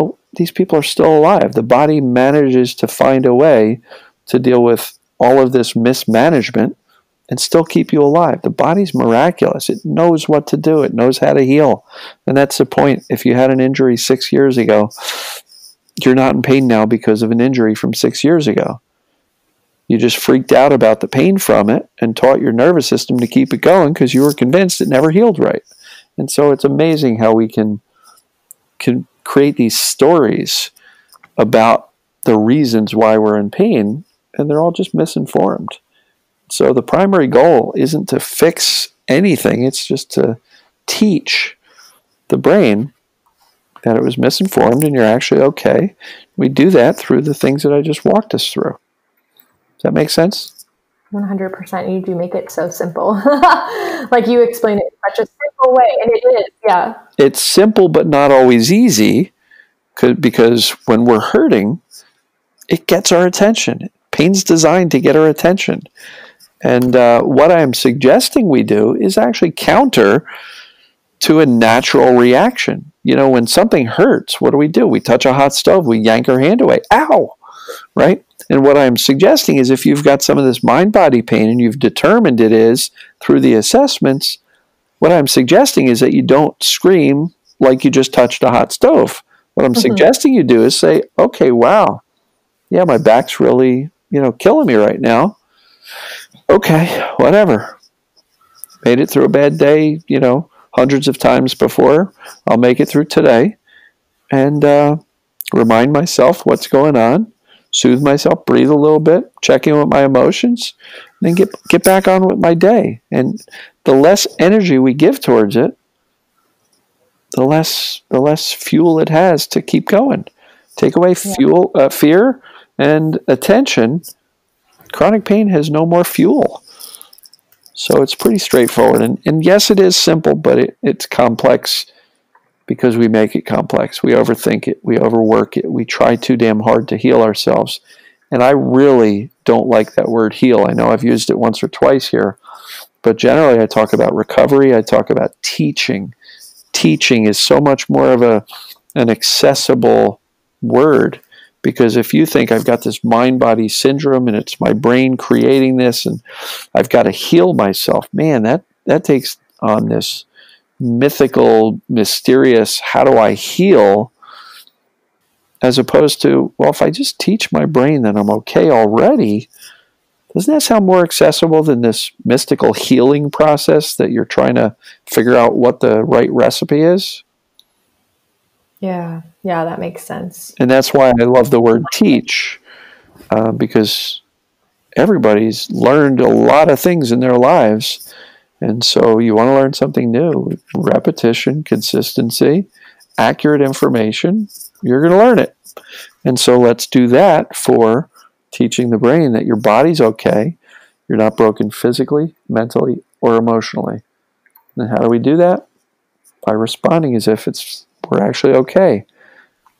people are still alive. The body manages to find a way to deal with all of this mismanagement and still keep you alive. The body's miraculous. It knows what to do. It knows how to heal. And that's the point. If you had an injury 6 years ago, you're not in pain now because of an injury from 6 years ago. You just freaked out about the pain from it and taught your nervous system to keep it going because you were convinced it never healed right. And so it's amazing how we can create these stories about the reasons why we're in pain, and they're all just misinformed. So the primary goal isn't to fix anything. It's just to teach the brain that it was misinformed and you're actually okay. We do that through the things that I just walked us through. Does that make sense?
100%. You do make it so simple. Like you explain it in such a simple way. And it is, yeah.
It's simple, but not always easy because when we're hurting, it gets our attention. Pain's designed to get our attention. And what I'm suggesting we do is actually counter to a natural reaction. When something hurts, what do? We touch a hot stove, we yank our hand away. Ow! Right? And what I'm suggesting is if you've got some of this mind-body pain and you've determined it is through the assessments, what I'm suggesting is that you don't scream like you just touched a hot stove. What I'm suggesting you do is say, okay, wow, yeah, my back's really, killing me right now. Okay, whatever. Made it through a bad day, hundreds of times before. I'll make it through today and remind myself what's going on, soothe myself, breathe a little bit, check in with my emotions, and then get back on with my day. And the less energy we give towards it, the less fuel it has to keep going, Take away fear and attention, chronic pain has no more fuel. So it's pretty straightforward. And yes, it is simple, but it's complex because we make it complex. We overthink it. We overwork it. We try too damn hard to heal ourselves. And I really don't like that word heal. I know I've used it once or twice here, but generally I talk about recovery. I talk about teaching. Teaching is so much more of an accessible word, because if you think I've got this mind-body syndrome and it's my brain creating this and I've got to heal myself, man, that takes on this mythical, mysterious, how do I heal, as opposed to, well, if I just teach my brain that I'm okay already, doesn't that sound more accessible than this mystical healing process that you're trying to figure out what the right recipe is?
Yeah, that makes sense.
And that's why I love the word teach, because everybody's learned a lot of things in their lives. And so you want to learn something new, repetition, consistency, accurate information, you're going to learn it. And so let's do that for teaching the brain that your body's okay. You're not broken physically, mentally, or emotionally. And how do we do that? By responding as if we're actually okay.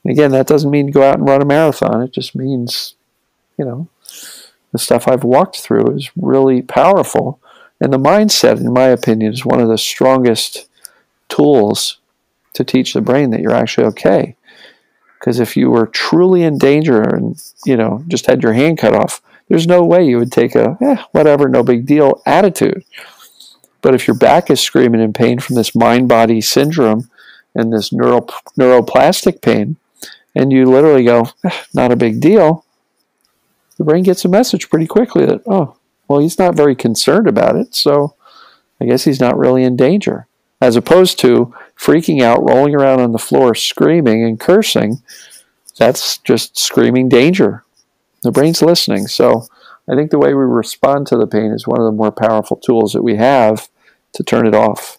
And again, that doesn't mean go out and run a marathon. It just means, the stuff I've walked through is really powerful. And the mindset, in my opinion, is one of the strongest tools to teach the brain that you're actually okay. Because if you were truly in danger and, just had your hand cut off, there's no way you would take a, whatever, no big deal attitude. But if your back is screaming in pain from this mind-body syndrome and this neuroplastic pain, and you literally go, not a big deal, the brain gets a message pretty quickly that, oh, well, he's not very concerned about it, so I guess he's not really in danger. As opposed to freaking out, rolling around on the floor, screaming and cursing, that's just screaming danger. The brain's listening. So I think the way we respond to the pain is one of the more powerful tools that we have to turn it off.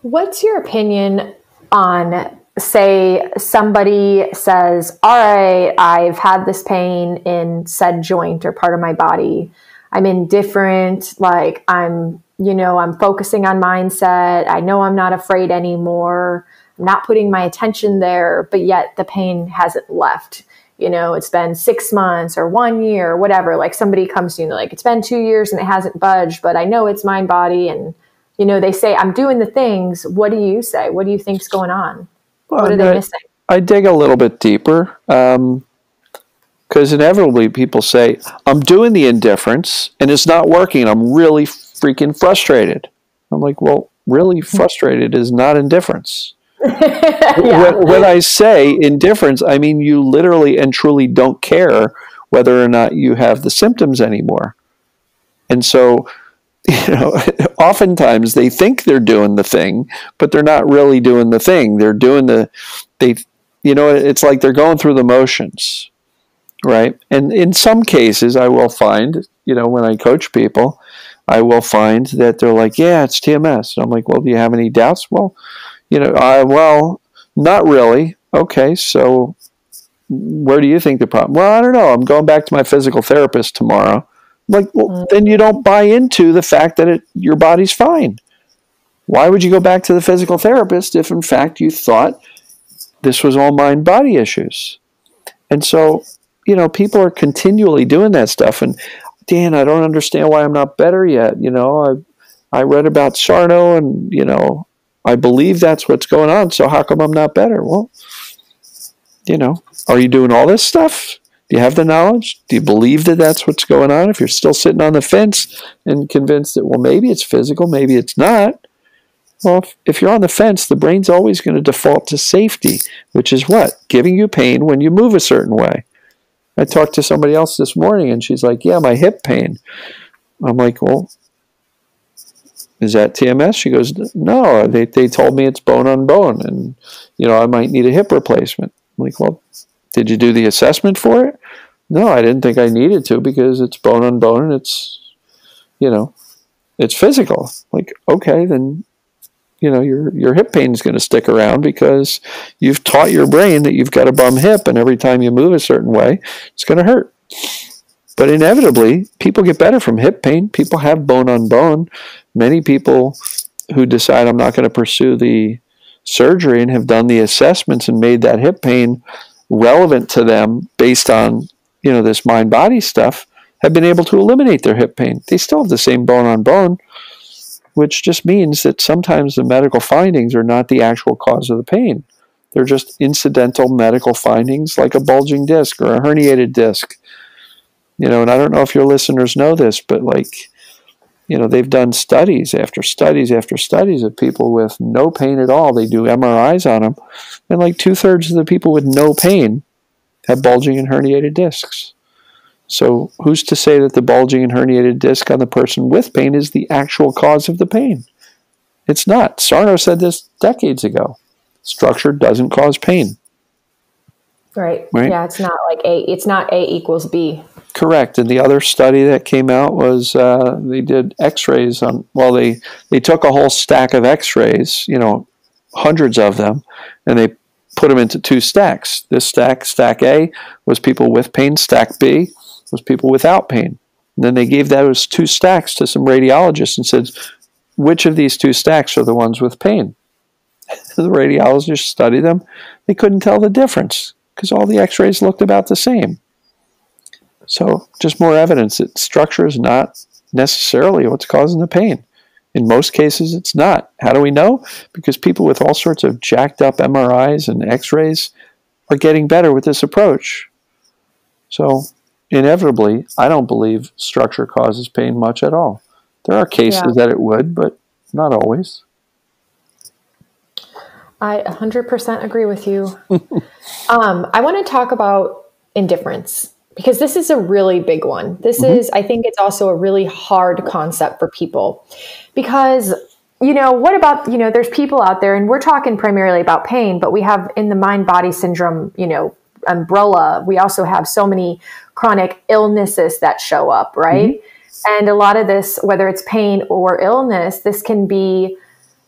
What's your opinion on, say, somebody says, all right, I've had this pain in said joint or part of my body. I'm indifferent, like I'm focusing on mindset. I know I'm not afraid anymore. I'm not putting my attention there, but yet the pain hasn't left. It's been 6 months or 1 year or whatever. Like somebody comes to you and like, it's been 2 years and it hasn't budged, but I know it's mind body. And, they say, I'm doing the things. What do you say? What do you think's going on?
Well,
what are they missing?
I dig a little bit deeper. Because inevitably people say, I'm doing the indifference and it's not working. I'm really freaking frustrated. I'm like, well, really frustrated is not indifference. Yeah. When I say indifference, I mean you literally and truly don't care whether or not you have the symptoms anymore. And so, oftentimes they think they're doing the thing, but they're not really doing the thing. They're doing it's like they're going through the motions. Right. And in some cases, I will find, when I coach people, I will find that they're like, yeah, it's TMS. And I'm like, well, do you have any doubts? Well, not really. Okay. So where do you think the problem? Well, I don't know. I'm going back to my physical therapist tomorrow. I'm like, well, then you don't buy into the fact that your body's fine. Why would you go back to the physical therapist if in fact you thought this was all mind-body issues? And so, people are continually doing that stuff. And Dan, I don't understand why I'm not better yet. I read about Sarno and, I believe that's what's going on. So how come I'm not better? Well, are you doing all this stuff? Do you have the knowledge? Do you believe that that's what's going on? If you're still sitting on the fence and convinced that, well, maybe it's physical, maybe it's not. Well, if you're on the fence, the brain's always going to default to safety, which is what? Giving you pain when you move a certain way. I talked to somebody else this morning, and she's like, yeah, my hip pain. I'm like, well, is that TMS? She goes, no, they told me it's bone on bone, and, I might need a hip replacement. I'm like, well, did you do the assessment for it? No, I didn't think I needed to because it's bone on bone, and it's, it's physical. Like, okay, then your hip pain is going to stick around because you've taught your brain that you've got a bum hip, and every time you move a certain way, it's going to hurt. But inevitably, people get better from hip pain. People have bone on bone. Many people who decide I'm not going to pursue the surgery and have done the assessments and made that hip pain relevant to them based on, this mind-body stuff, have been able to eliminate their hip pain. They still have the same bone on bone, which just means that sometimes the medical findings are not the actual cause of the pain. They're just incidental medical findings like a bulging disc or a herniated disc. And I don't know if your listeners know this, but they've done studies after studies after studies of people with no pain at all. They do MRIs on them, and 2/3 of the people with no pain have bulging and herniated discs. So who's to say that the bulging and herniated disc on the person with pain is the actual cause of the pain? It's not. Sarno said this decades ago. Structure doesn't cause pain.
Right. Yeah, it's not it's not A equals B.
Correct. And the other study that came out was they did x-rays on, they took a whole stack of x-rays, hundreds of them, and they put them into two stacks. This stack A, was people with pain. Stack B was people without pain. And then they gave those two stacks to some radiologists and said, which of these two stacks are the ones with pain? The radiologists studied them. They couldn't tell the difference because all the x-rays looked about the same. So just more evidence that structure is not necessarily what's causing the pain. In most cases, it's not. How do we know? Because people with all sorts of jacked up MRIs and x-rays are getting better with this approach. So inevitably, I don't believe structure causes pain much at all. There are cases that it would, but not always.
I 100% agree with you. I want to talk about indifference, because this is a really big one. I think it's also a really hard concept for people because, what about, there's people out there, and we're talking primarily about pain, but we have in the mind-body syndrome, umbrella, we also have so many chronic illnesses that show up, right? And a lot of this, whether it's pain or illness, this can be,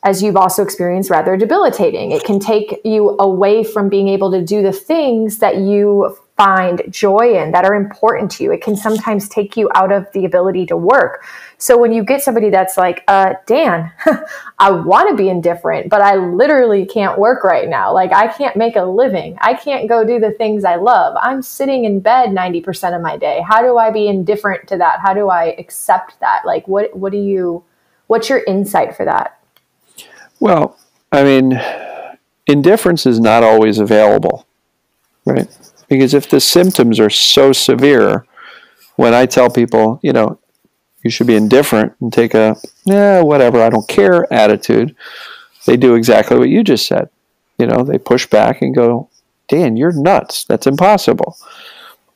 as you've also experienced, rather debilitating. It can take you away from being able to do the things that you find joy in, that are important to you. It can sometimes take you out of the ability to work. So when you get somebody that's like, Dan, I want to be indifferent, but I literally can't work right now. I can't make a living. I can't go do the things I love. I'm sitting in bed 90% of my day. How do I be indifferent to that? How do I accept that? What's your insight for that?
Well, indifference is not always available, right? Because if the symptoms are so severe, when I tell people, you should be indifferent and take a, whatever, I don't care attitude, they do exactly what you just said. They push back and go, Dan, you're nuts. That's impossible.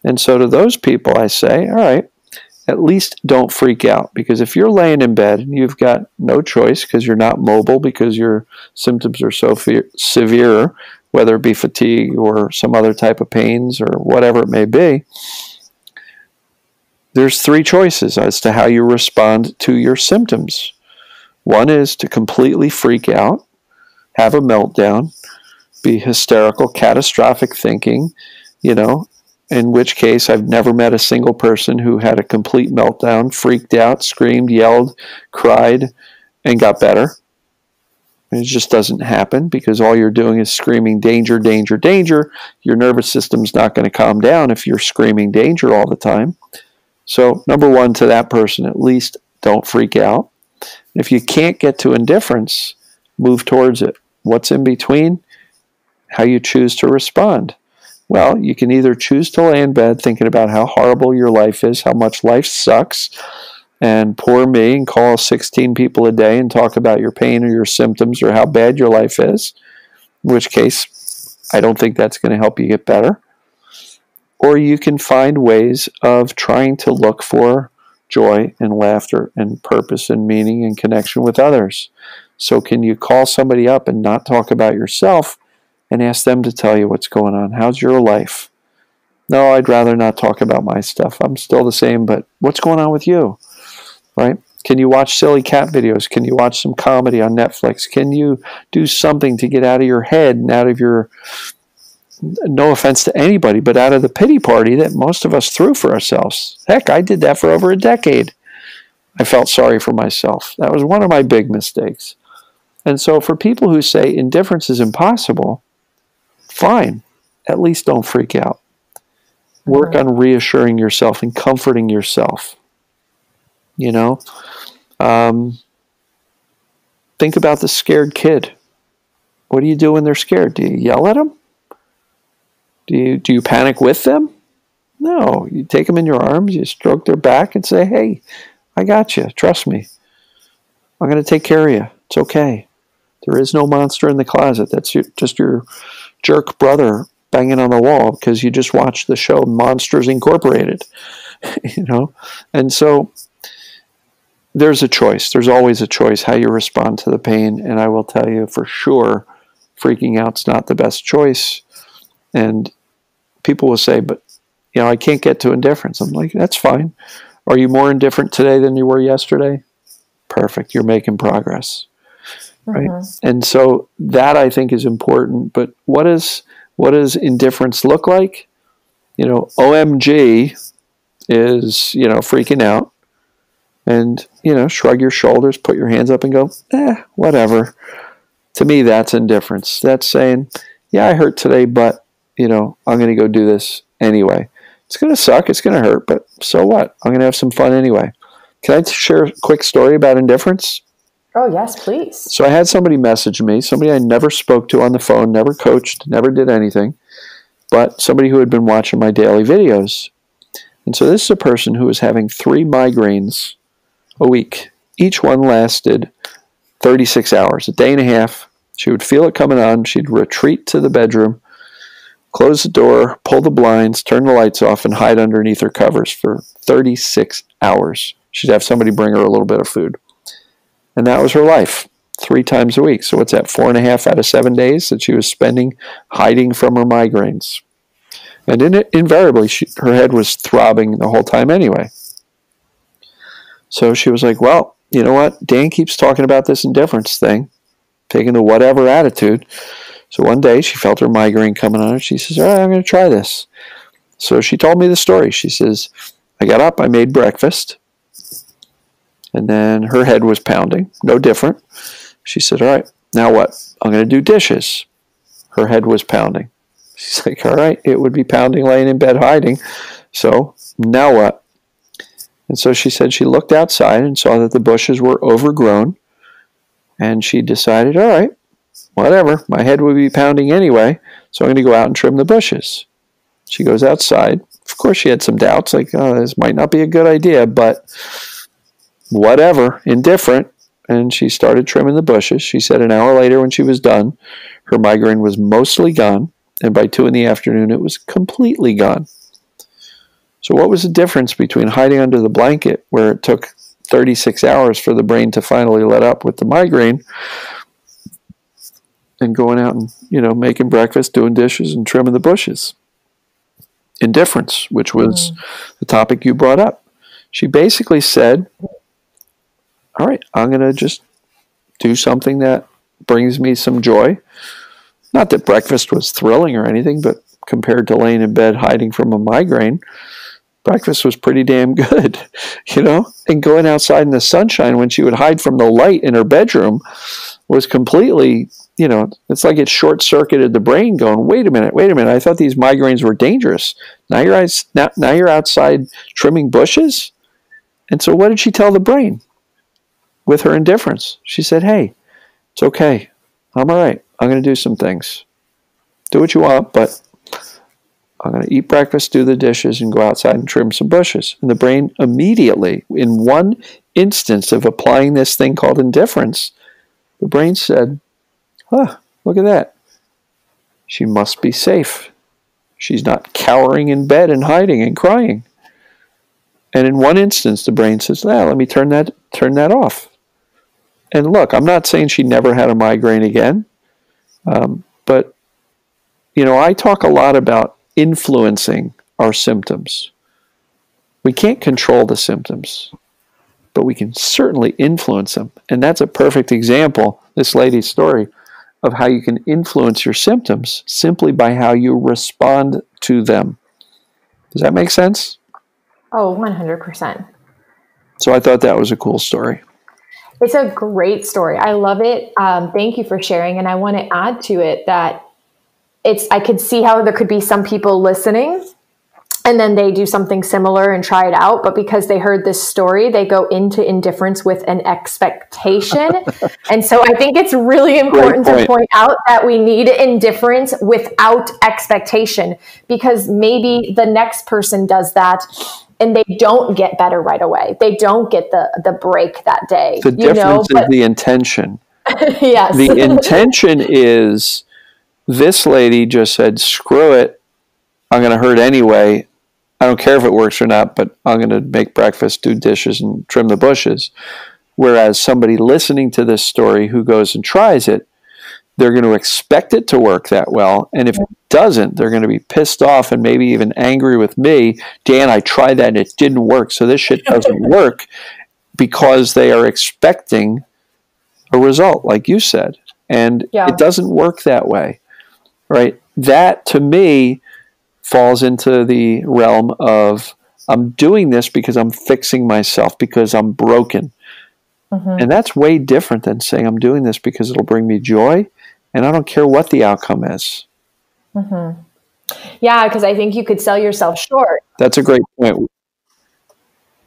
And so to those people, I say, all right, at least don't freak out, because if you're laying in bed and you've got no choice because you're not mobile because your symptoms are so severe, whether it be fatigue or some other type of pains or whatever it may be, there's three choices as to how you respond to your symptoms. One is to completely freak out, have a meltdown, be hysterical, catastrophic thinking, in which case I've never met a single person who had a complete meltdown, freaked out, screamed, yelled, cried, and got better. It just doesn't happen because all you're doing is screaming danger, danger, danger. Your nervous system's not going to calm down if you're screaming danger all the time. So number one, to that person, at least don't freak out. If you can't get to indifference, move towards it. What's in between? How you choose to respond. Well, you can either choose to lay in bed thinking about how horrible your life is, how much life sucks, and poor me, and call 16 people a day and talk about your pain or your symptoms or how bad your life is, in which case I don't think that's going to help you get better. Or you can find ways of trying to look for joy and laughter and purpose and meaning and connection with others. So can you call somebody up and not talk about yourself and ask them to tell you what's going on? How's your life? No, I'd rather not talk about my stuff. I'm still the same, but what's going on with you? Right? Can you watch silly cat videos? Can you watch some comedy on Netflix? Can you do something to get out of your head and out of your, no offense to anybody, but out of the pity party that most of us threw for ourselves? Heck, I did that for over a decade. I felt sorry for myself. That was one of my big mistakes. And so for people who say indifference is impossible, fine. At least don't freak out. Work on reassuring yourself and comforting yourself. You know? Think about the scared kid. What do you do when they're scared? Do you yell at them? Do you panic with them? No. You take them in your arms, you stroke their back and say, hey, I got you. Trust me. I'm going to take care of you. It's okay. There is no monster in the closet. That's just your jerk brother banging on the wall because you just watched the show Monsters Incorporated. You know? And so there's a choice. There's always a choice how you respond to the pain. And I will tell you for sure, freaking out's not the best choice. And people will say, but, you know, I can't get to indifference. I'm like, that's fine. Are you more indifferent today than you were yesterday? Perfect. You're making progress. Right. And so that I think is important. But what does indifference look like? You know, OMG is, you know, freaking out. And, you know, shrug your shoulders, put your hands up and go, whatever. To me, that's indifference. That's saying, yeah, I hurt today, but, you know, I'm going to go do this anyway. It's going to suck. It's going to hurt, but so what? I'm going to have some fun anyway. Can I share a quick story about indifference?
Oh, yes, please.
So I had somebody message me, somebody I never spoke to on the phone, never coached, never did anything, but somebody who had been watching my daily videos. And so this is a person who was having 3 migraines a week. Each one lasted 36 hours, a day and a half. She would feel it coming on. She'd retreat to the bedroom, close the door, pull the blinds, turn the lights off, and hide underneath her covers for 36 hours. She'd have somebody bring her a little bit of food. And that was her life, 3 times a week. So what's that, 4.5 out of 7 days that she was spending hiding from her migraines. And invariably, her head was throbbing the whole time anyway. So she was like, well, you know what? Dan keeps talking about this indifference thing, taking the whatever attitude. So one day she felt her migraine coming on her. She says, all right, I'm going to try this. So she told me the story. She says, I got up, I made breakfast. And then her head was pounding, no different. She said, all right, now what? I'm going to do dishes. Her head was pounding. She's like, all right, it would be pounding laying in bed hiding. So now what? And so she said she looked outside and saw that the bushes were overgrown. And she decided, all right, whatever. My head would be pounding anyway, so I'm going to go out and trim the bushes. She goes outside. Of course, she had some doubts, like, oh, this might not be a good idea, but whatever, indifferent. And she started trimming the bushes. She said an hour later when she was done, her migraine was mostly gone. And by 2 p.m, it was completely gone. So what was the difference between hiding under the blanket, where it took 36 hours for the brain to finally let up with the migraine, and going out and, you know, making breakfast, doing dishes, and trimming the bushes? Indifference, which was the topic you brought up. She basically said, all right, I'm going to just do something that brings me some joy. Not that breakfast was thrilling or anything, but compared to laying in bed hiding from a migraine, breakfast was pretty damn good, you know? And going outside in the sunshine when she would hide from the light in her bedroom was completely, you know, it's like it short-circuited the brain going, wait a minute, I thought these migraines were dangerous. Now you're outside trimming bushes? And so what did she tell the brain with her indifference? She said, hey, it's okay. I'm all right. I'm going to do some things. Do what you want, but I'm going to eat breakfast, do the dishes, and go outside and trim some bushes. And the brain immediately, in one instance of applying this thing called indifference, the brain said, look at that. She must be safe. She's not cowering in bed and hiding and crying. And in one instance, the brain says, let me turn that off. And look, I'm not saying she never had a migraine again, but, you know, I talk a lot about influencing our symptoms. We can't control the symptoms, but we can certainly influence them. And that's a perfect example, this lady's story, of how you can influence your symptoms simply by how you respond to them. Does that make sense?
Oh, 100%.
So I thought that was a cool story.
It's a great story. I love it. Thank you for sharing. And I want to add to it that I could see how there could be some people listening and then they do something similar and try it out. But because they heard this story, they go into indifference with an expectation. And so I think it's really important to point out that we need indifference without expectation, because maybe the next person does that and they don't get better right away. They don't get the break that day.
The difference is the intention.
Yes.
The intention is, this lady just said, screw it, I'm going to hurt anyway. I don't care if it works or not, but I'm going to make breakfast, do dishes, and trim the bushes. Whereas somebody listening to this story who goes and tries it, they're going to expect it to work that well. And if it doesn't, they're going to be pissed off and maybe even angry with me. Dan, I tried that and it didn't work, so this shit doesn't work, because they are expecting a result, like you said. And it doesn't work that way, right? That, to me, falls into the realm of, I'm doing this because I'm fixing myself, because I'm broken. Mm-hmm. And that's way different than saying, I'm doing this because it'll bring me joy, and I don't care what the outcome is.
Mm-hmm. Yeah, because I think you could sell yourself short.
That's a great point.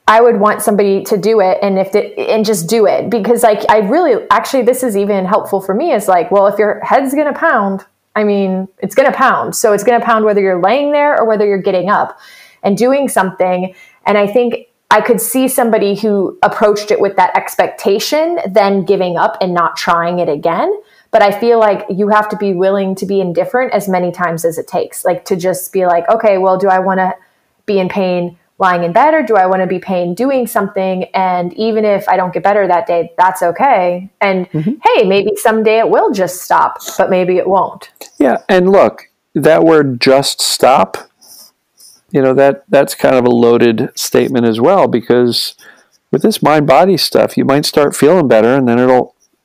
I would want somebody to do it and just do it, because I really, actually, this is even helpful for me, is like, well, if your head's going to pound, I mean, it's going to pound. So it's going to pound whether you're laying there or whether you're getting up and doing something. And I think I could see somebody who approached it with that expectation, then giving up and not trying it again. But I feel like you have to be willing to be indifferent as many times as it takes. Like, to just be like, okay, well, do I want to be in pain lying in bed, or do I want to be pain doing something? And even if I don't get better that day, that's okay. And hey, maybe someday it will just stop, but maybe it won't.
Yeah. And look, that word "just stop," that's kind of a loaded statement as well, because with this mind-body stuff, you might start feeling better, and then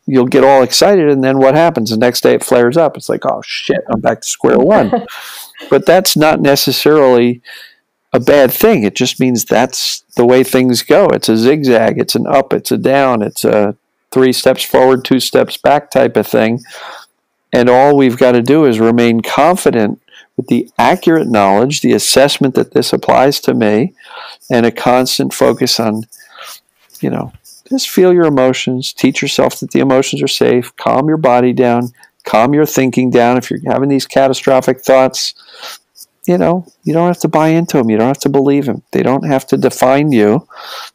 you'll get all excited, and then what happens? The next day it flares up. It's like, oh shit, I'm back to square one. But that's not necessarily a bad thing. It just means that's the way things go. It's a zigzag, it's an up, it's a down, it's a 3 steps forward, 2 steps back type of thing. And all we've got to do is remain confident with the accurate knowledge, the assessment that this applies to me, and a constant focus on, just feel your emotions, teach yourself that the emotions are safe, calm your body down, calm your thinking down. If you're having these catastrophic thoughts, you don't have to buy into them. You don't have to believe them. They don't have to define you.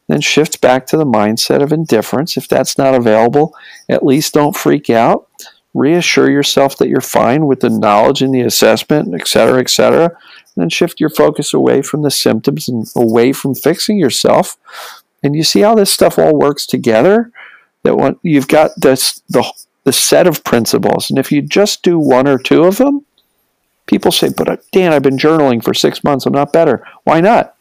Then shift back to the mindset of indifference. If that's not available, at least don't freak out. Reassure yourself that you're fine with the knowledge and the assessment, et cetera, et cetera. And then shift your focus away from the symptoms and away from fixing yourself. And you see how this stuff all works together? That when you've got the set of principles, and if you just do 1 or 2 of them, people say, but Dan, I've been journaling for 6 months. I'm not better. Why not?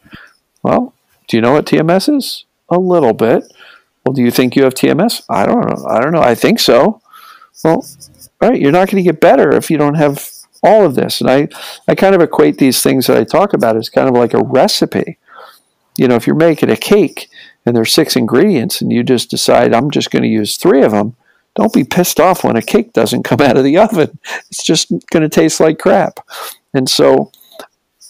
Well, do you know what TMS is? A little bit. Well, do you think you have TMS? I don't know. I think so. Well, all right, you're not going to get better if you don't have all of this. And I kind of equate these things that I talk about as kind of like a recipe. If you're making a cake and there's 6 ingredients and you just decide, I'm just going to use 3 of them, don't be pissed off when a cake doesn't come out of the oven. It's just going to taste like crap. And so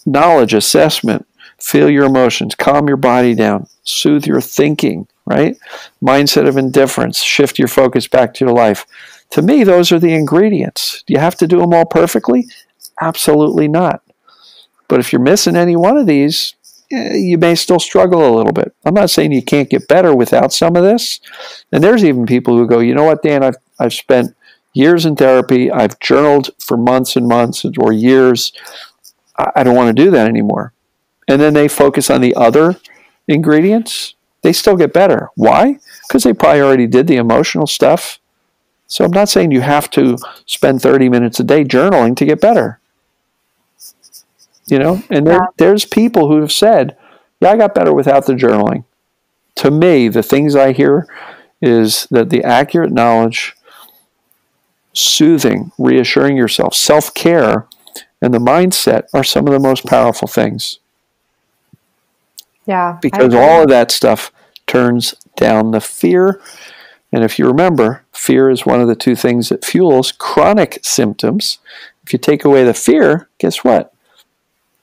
knowledge, assessment, feel your emotions, calm your body down, soothe your thinking, right? Mindset of indifference, shift your focus back to your life. To me, those are the ingredients. Do you have to do them all perfectly? Absolutely not. But if you're missing any one of these, you may still struggle a little bit. I'm not saying you can't get better without some of this. And there's even people who go, you know what, Dan, I've spent years in therapy. I've journaled for months and months or years. I don't want to do that anymore. And then they focus on the other ingredients. They still get better. Why? Because they probably already did the emotional stuff. So I'm not saying you have to spend 30 minutes a day journaling to get better. And there's people who have said, yeah, I got better without the journaling. to me, the things I hear is that the accurate knowledge, soothing, reassuring yourself, self-care, and the mindset are some of the most powerful things.
Yeah.
Because all of that stuff turns down the fear. And if you remember, fear is one of the two things that fuels chronic symptoms. If you take away the fear, guess what?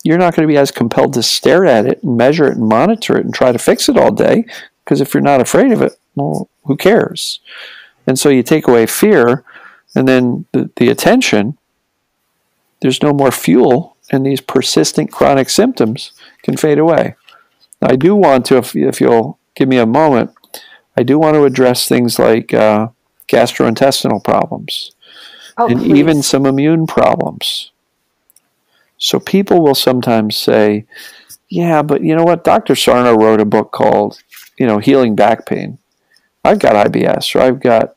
You're not going to be as compelled to stare at it and measure it and monitor it and try to fix it all day. Because if you're not afraid of it, well, who cares? And so you take away fear, and then the attention, there's no more fuel, and these persistent chronic symptoms can fade away. I do want to, if you'll give me a moment, I do want to address things like gastrointestinal problems and
please.
even some immune problems. So people will sometimes say, yeah, but you know what? Dr. Sarno wrote a book called, Healing Back Pain. I've got IBS, or I've got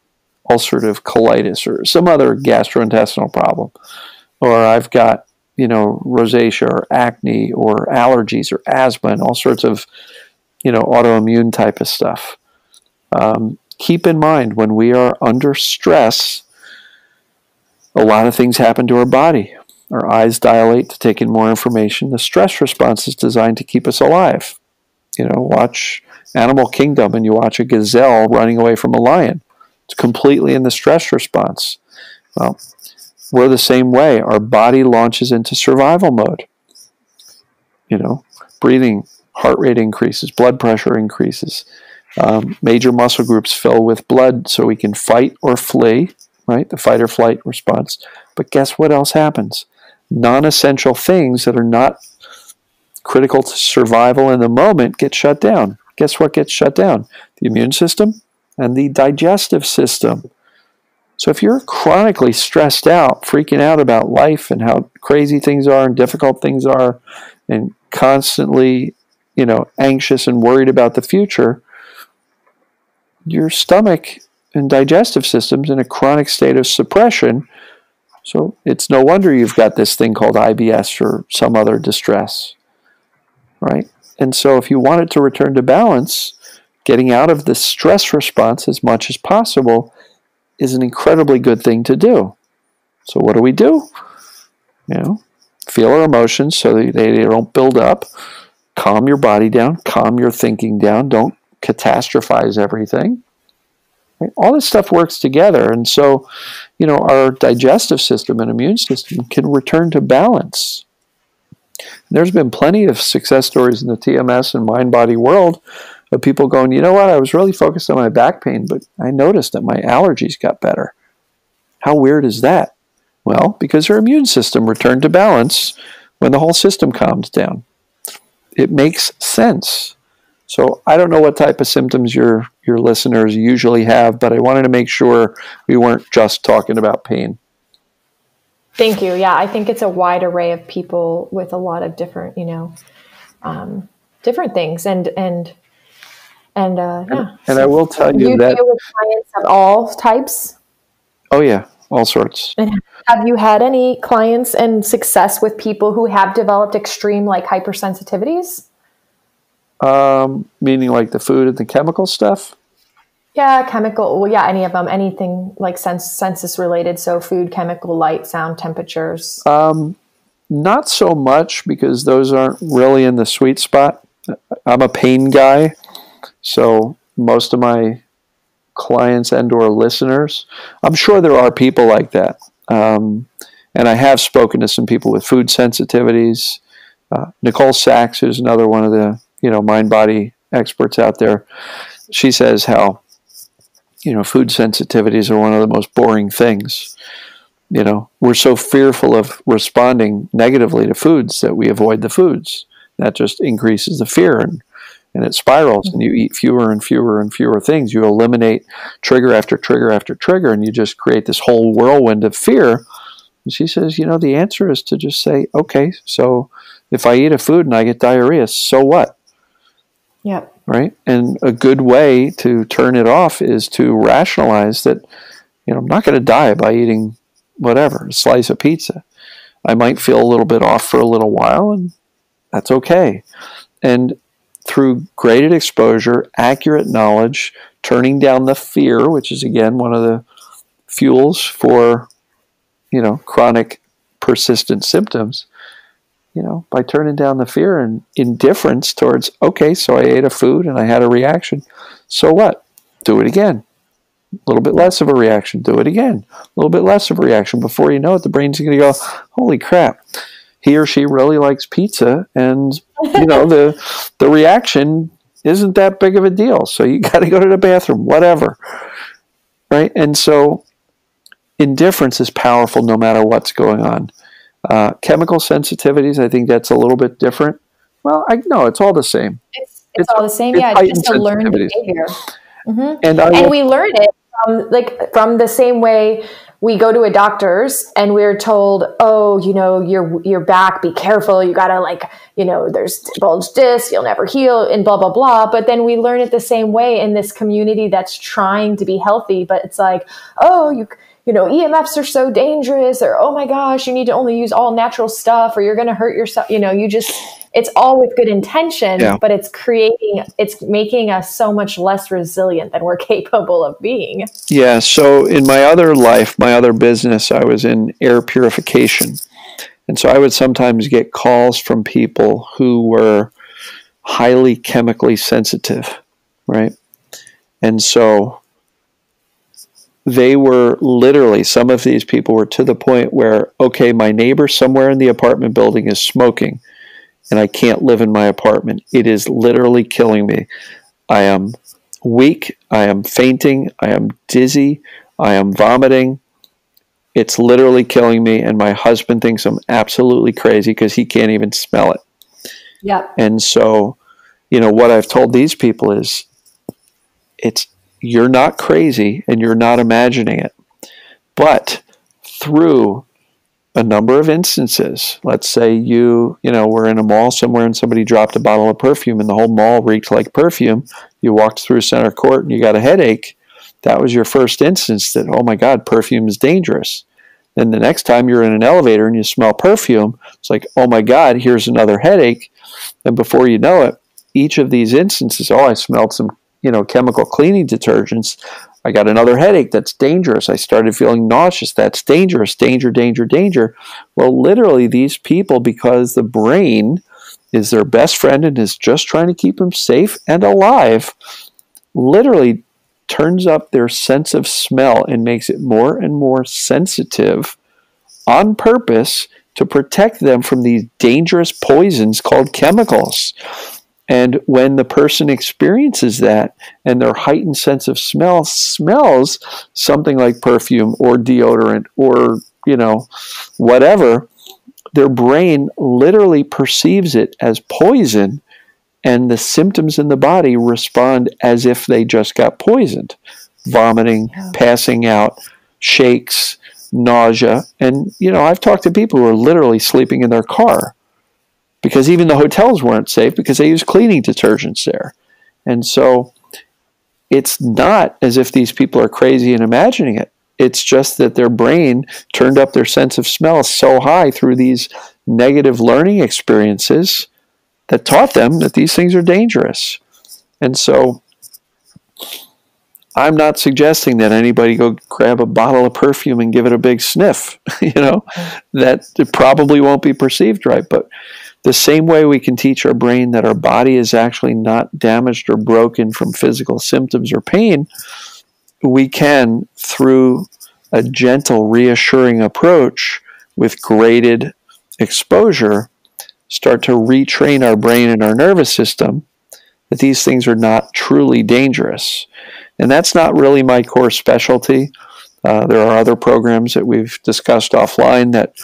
ulcerative colitis, or some other gastrointestinal problem, or I've got rosacea or acne or allergies or asthma and all sorts of, autoimmune type of stuff. Keep in mind, when we are under stress, a lot of things happen to our body. Our eyes dilate to take in more information. The stress response is designed to keep us alive. Watch Animal Kingdom and you watch a gazelle running away from a lion. It's completely in the stress response. Well, we're the same way. Our body launches into survival mode. Breathing, heart rate increases, blood pressure increases. Major muscle groups fill with blood so we can fight or flee, right? The fight or flight response. But guess what else happens? Non-essential things that are not critical to survival in the moment get shut down. Guess what gets shut down? The immune system and the digestive system. So if you're chronically stressed out, freaking out about life and how crazy things are and difficult things are, and constantly, anxious and worried about the future, your stomach and digestive system's in a chronic state of suppression. So it's no wonder you've got this thing called IBS or some other distress, right? And so if you want it to return to balance, getting out of the stress response as much as possible is an incredibly good thing to do. So what do? Feel our emotions so that they don't build up. Calm your body down. Calm your thinking down. Don't catastrophize everything. Right? All this stuff works together. And so, our digestive system and immune system can return to balance. There's been plenty of success stories in the TMS and mind-body world of people going, you know what, I was really focused on my back pain, but I noticed that my allergies got better. How weird is that? Well, because their immune system returned to balance when the whole system calmed down. It makes sense. So I don't know what type of symptoms your listeners usually have, but I wanted to make sure we weren't just talking about pain.
Thank you. Yeah, I think it's a wide array of people with a lot of different, different things, and yeah.
And I will tell you that
you deal with clients of all types.
Oh yeah, all sorts.
And have you had any clients and success with people who have developed extreme hypersensitivities?
Meaning like the food and the chemical stuff?
Yeah, chemical. Well, yeah, any of them, anything senses related. So food, chemical, light, sound, temperatures.
Not so much, because those aren't really in the sweet spot. I'm a pain guy, so most of my clients and or listeners, I'm sure there are people like that. And I have spoken to some people with food sensitivities. Nicole Sachs, who's another one of the mind-body experts out there, she says how food sensitivities are one of the most boring things. We're so fearful of responding negatively to foods that we avoid the foods. That just increases the fear, and it spirals, and you eat fewer and fewer and fewer things. You eliminate trigger after trigger after trigger, and you just create this whole whirlwind of fear. And she says, the answer is to just say, okay, so if I eat a food and I get diarrhea, so what?
Yeah.
Right? And a good way to turn it off is to rationalize that, I'm not going to die by eating whatever, a slice of pizza. I might feel a little bit off for a little while, and that's okay. And through graded exposure, accurate knowledge, turning down the fear, which is, again, one of the fuels for, chronic persistent symptoms, by turning down the fear and indifference towards, okay, so I ate a food and I had a reaction. So what? Do it again. A little bit less of a reaction. Do it again. A little bit less of a reaction. Before you know it, the brain's going to go, holy crap, he or she really likes pizza, and the reaction isn't that big of a deal. So you got to go to the bathroom, whatever, right? And so indifference is powerful no matter what's going on. Chemical sensitivities, I think that's a little bit different. Well, no, it's all the same.
It's all the same. Yeah, it's just a learned behavior. Mm-hmm. And we learn it from the same way we go to a doctor's and we're told, oh, your back, be careful. You gotta there's bulge disc, you'll never heal, and blah, blah, blah. But then we learn it the same way in this community that's trying to be healthy. But it's like, oh, EMFs are so dangerous, or, oh my gosh, you need to only use all natural stuff, or you're going to hurt yourself. It's all with good intention, but it's making us so much less resilient than we're capable of being.
Yeah. So in my other life, my other business, I was in air purification. And so I would sometimes get calls from people who were highly chemically sensitive, right? And so they were literally, some of these people were to the point where, okay, my neighbor somewhere in the apartment building is smoking and I can't live in my apartment. It is literally killing me. I am weak. I am fainting. I am dizzy. I am vomiting. It's literally killing me. And my husband thinks I'm absolutely crazy because he can't even smell it.
Yeah.
And so, what I've told these people is you're not crazy and you're not imagining it. But through a number of instances, let's say we're in a mall somewhere and somebody dropped a bottle of perfume and the whole mall reeked like perfume. You walked through center court and you got a headache. That was your first instance that, oh my God, perfume is dangerous. Then the next time you're in an elevator and you smell perfume, it's like, oh my God, here's another headache. And before you know it, each of these instances, I smelled some chemical cleaning detergents. I got another headache. That's dangerous. I started feeling nauseous. That's dangerous. Danger, danger, danger. Well, literally these people, because the brain is their best friend and is just trying to keep them safe and alive, literally turns up their sense of smell and makes it more and more sensitive on purpose to protect them from these dangerous poisons called chemicals. And when the person experiences that and their heightened sense of smell smells something like perfume or deodorant or, whatever, their brain literally perceives it as poison, and the symptoms in the body respond as if they just got poisoned. Vomiting, passing out, shakes, nausea. And, I've talked to people who are literally sleeping in their car, because even the hotels weren't safe because they use cleaning detergents there. And so it's not as if these people are crazy and imagining it. It's just that their brain turned up their sense of smell so high through these negative learning experiences that taught them that these things are dangerous. And so I'm not suggesting that anybody go grab a bottle of perfume and give it a big sniff. That it probably won't be perceived right. But the same way we can teach our brain that our body is actually not damaged or broken from physical symptoms or pain, we can, through a gentle, reassuring approach with graded exposure, start to retrain our brain and our nervous system that these things are not truly dangerous. And that's not really my core specialty. There are other programs that we've discussed offline that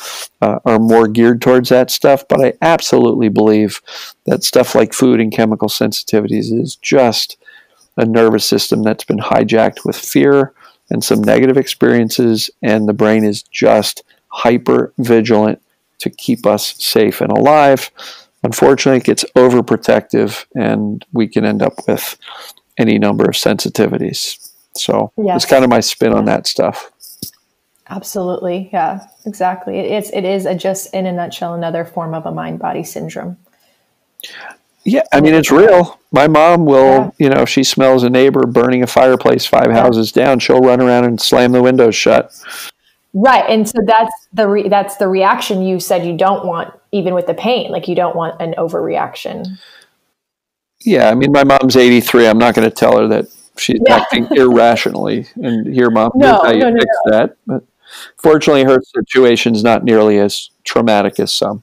are more geared towards that stuff, but I absolutely believe that stuff like food and chemical sensitivities is just a nervous system that's been hijacked with fear and some negative experiences, and the brain is just hyper vigilant to keep us safe and alive. Unfortunately, it gets overprotective, and we can end up with any number of sensitivities. So It's kind of my spin on that stuff.
Absolutely. Yeah, exactly. It is just in a nutshell, another form of a mind-body syndrome.
Yeah, I mean, it's real. My mom will,
Yeah.
if she smells a neighbor burning a fireplace 5 houses down, she'll run around and slam the windows shut.
Right. And so that's the reaction you said you don't want, even with the pain. Like, you don't want an overreaction.
Yeah, I mean, my mom's 83. I'm not going to tell her that she's
Yeah.
acting irrationally. And here, Mom, here's how
No,
you
no, no,
fix
no.
that. But fortunately, her situation's not nearly as traumatic as some.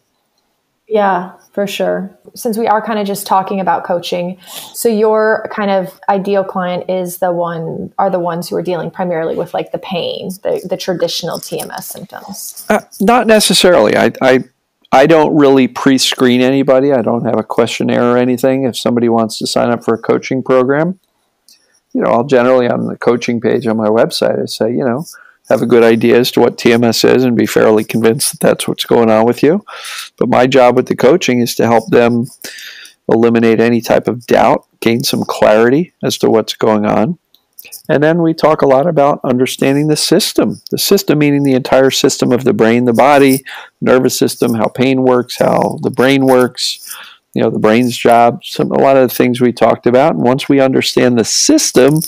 Yeah, for sure. Since we are kind of just talking about coaching, so your kind of ideal client are the ones who are dealing primarily with like the pain, the traditional TMS symptoms.
Not necessarily. I don't really pre-screen anybody. I don't have a questionnaire or anything. If somebody wants to sign up for a coaching program, I'll generally on the coaching page on my website, I say, have a good idea as to what TMS is and be fairly convinced that that's what's going on with you. But my job with the coaching is to help them eliminate any type of doubt, gain some clarity as to what's going on. And then we talk a lot about understanding the system meaning the entire system of the brain, the body, nervous system, how pain works, how the brain works, the brain's job, a lot of the things we talked about. And once we understand the system,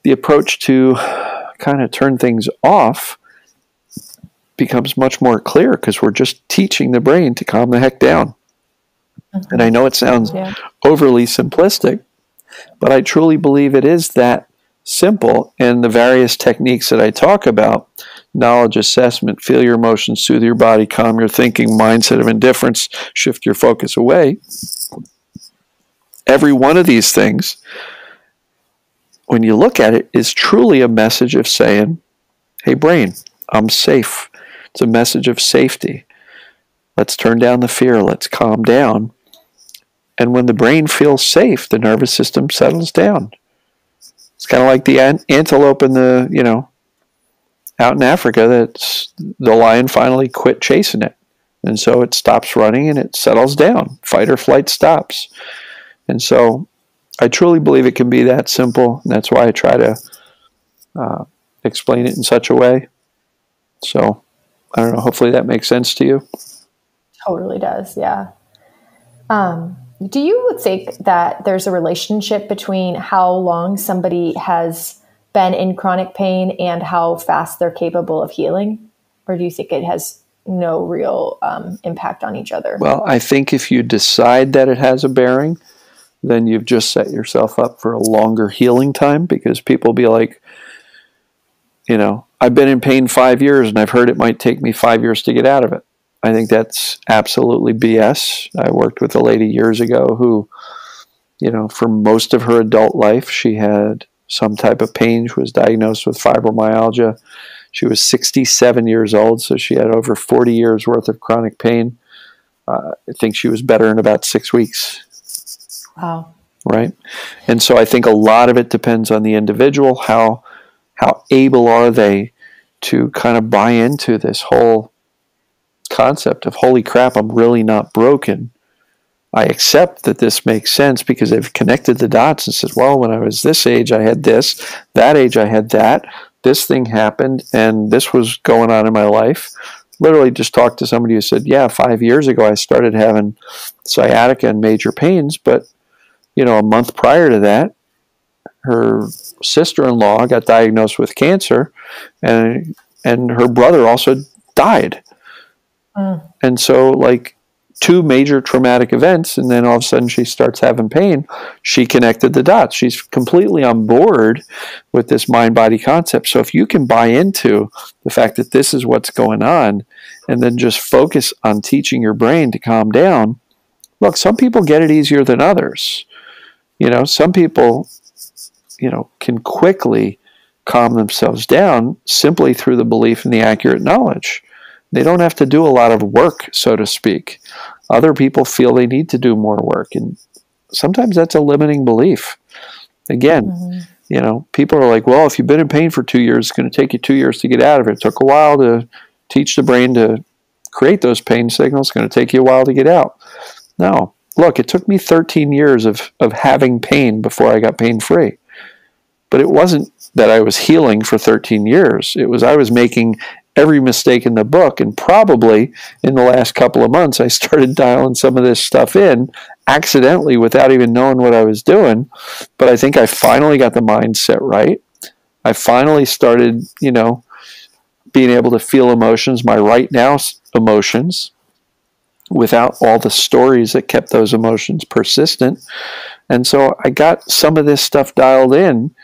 the approach to kind of turn things off becomes much more clear because we're just teaching the brain to calm the heck down. Mm-hmm. And I know it sounds overly simplistic, but I truly believe it is that simple. And the various techniques that I talk about, knowledge assessment, feel your emotions, soothe your body, calm your thinking, mindset of indifference, shift your focus away. Every one of these things, when you look at it, is truly a message of saying, hey, brain, I'm safe. It's a message of safety. Let's turn down the fear. Let's calm down. And when the brain feels safe, the nervous system settles down. It's kind of like the antelope in out in Africa, that's the lion finally quit chasing it. And so it stops running and it settles down. Fight or flight stops. And so I truly believe it can be that simple. And that's why I try to explain it in such a way. So I don't know. Hopefully that makes sense to you.
Totally does. Yeah. Do you think that there's a relationship between how long somebody has been in chronic pain and how fast they're capable of healing? Or do you think it has no real impact on each other?
Well, I think if you decide that it has a bearing, then you've just set yourself up for a longer healing time, because people be like, I've been in pain 5 years and I've heard it might take me 5 years to get out of it. I think that's absolutely BS. I worked with a lady years ago who, for most of her adult life, she had some type of pain. She was diagnosed with fibromyalgia. She was 67 years old, so she had over 40 years worth of chronic pain. I think she was better in about 6 weeks.
Wow.
Right? And so I think a lot of it depends on the individual. How able are they to kind of buy into this whole concept of, holy crap, I'm really not broken. I accept that this makes sense because they've connected the dots and said, well, when I was this age, I had this, that age, I had that, this thing happened, and this was going on in my life. Literally just talked to somebody who said, 5 years ago, I started having sciatica and major pains, but, a month prior to that, her sister-in-law got diagnosed with cancer, and her brother also died. And so, like, 2 major traumatic events, and then all of a sudden she starts having pain. She connected the dots. She's completely on board with this mind-body concept. So if you can buy into the fact that this is what's going on, and then just focus on teaching your brain to calm down, look, some people get it easier than others. Some people, can quickly calm themselves down simply through the belief in the accurate knowledge. They don't have to do a lot of work, so to speak. Other people feel they need to do more work, and sometimes that's a limiting belief. Again, people are like, well, if you've been in pain for 2 years, it's going to take you 2 years to get out of it. It took a while to teach the brain to create those pain signals. It's going to take you a while to get out. No. Look, it took me 13 years of having pain before I got pain-free. But it wasn't that I was healing for 13 years. It was I was making every mistake in the book. And probably in the last couple of months, I started dialing some of this stuff in accidentally without even knowing what I was doing. But I think I finally got the mindset right. I finally started, being able to feel emotions, my right now emotions, without all the stories that kept those emotions persistent. And so I got some of this stuff dialed in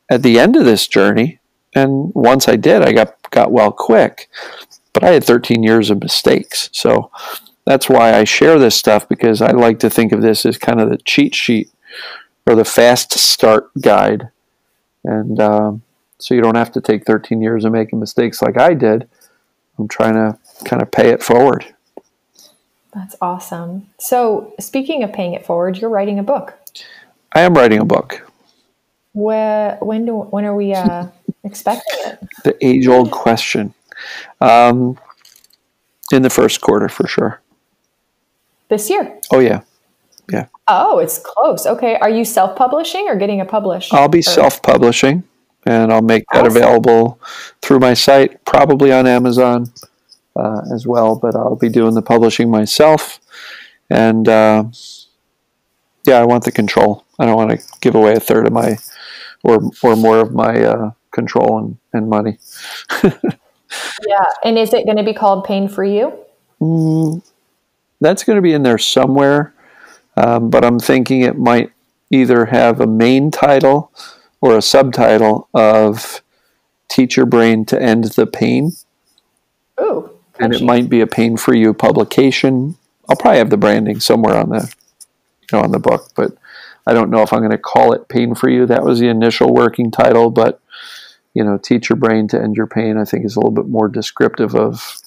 at the end of this journey. And once I did, I got well quick. But I had 13 years of mistakes. So that's why I share this stuff, because I like to think of this as kind of the cheat sheet or the fast start guide. And so you don't have to take 13 years of making mistakes like I did. I'm trying to kind of pay it forward.
That's awesome. So speaking of paying it forward, you're writing a book.
I am writing a book.
When are we expecting it?
The age-old question. In the first quarter, for sure.
This year?
Oh, yeah. Yeah.
Oh, it's close. Okay. Are you self-publishing or getting a publisher?
I'll be self-publishing, and I'll make that available through my site, probably on Amazon as well, but I'll be doing the publishing myself. And I want the control. I don't want to give away a third of my or more of my control and money.
Yeah. And is it going to be called Pain for You?
That's going to be in there somewhere. But I'm thinking it might either have a main title or a subtitle of Teach Your Brain to End the Pain.
Ooh.
And it might be a Pain for You publication. I'll probably have the branding somewhere on the book, but I don't know if I'm going to call it Pain for You. That was the initial working title, but Teach Your Brain to End Your Pain, I think, is a little bit more descriptive of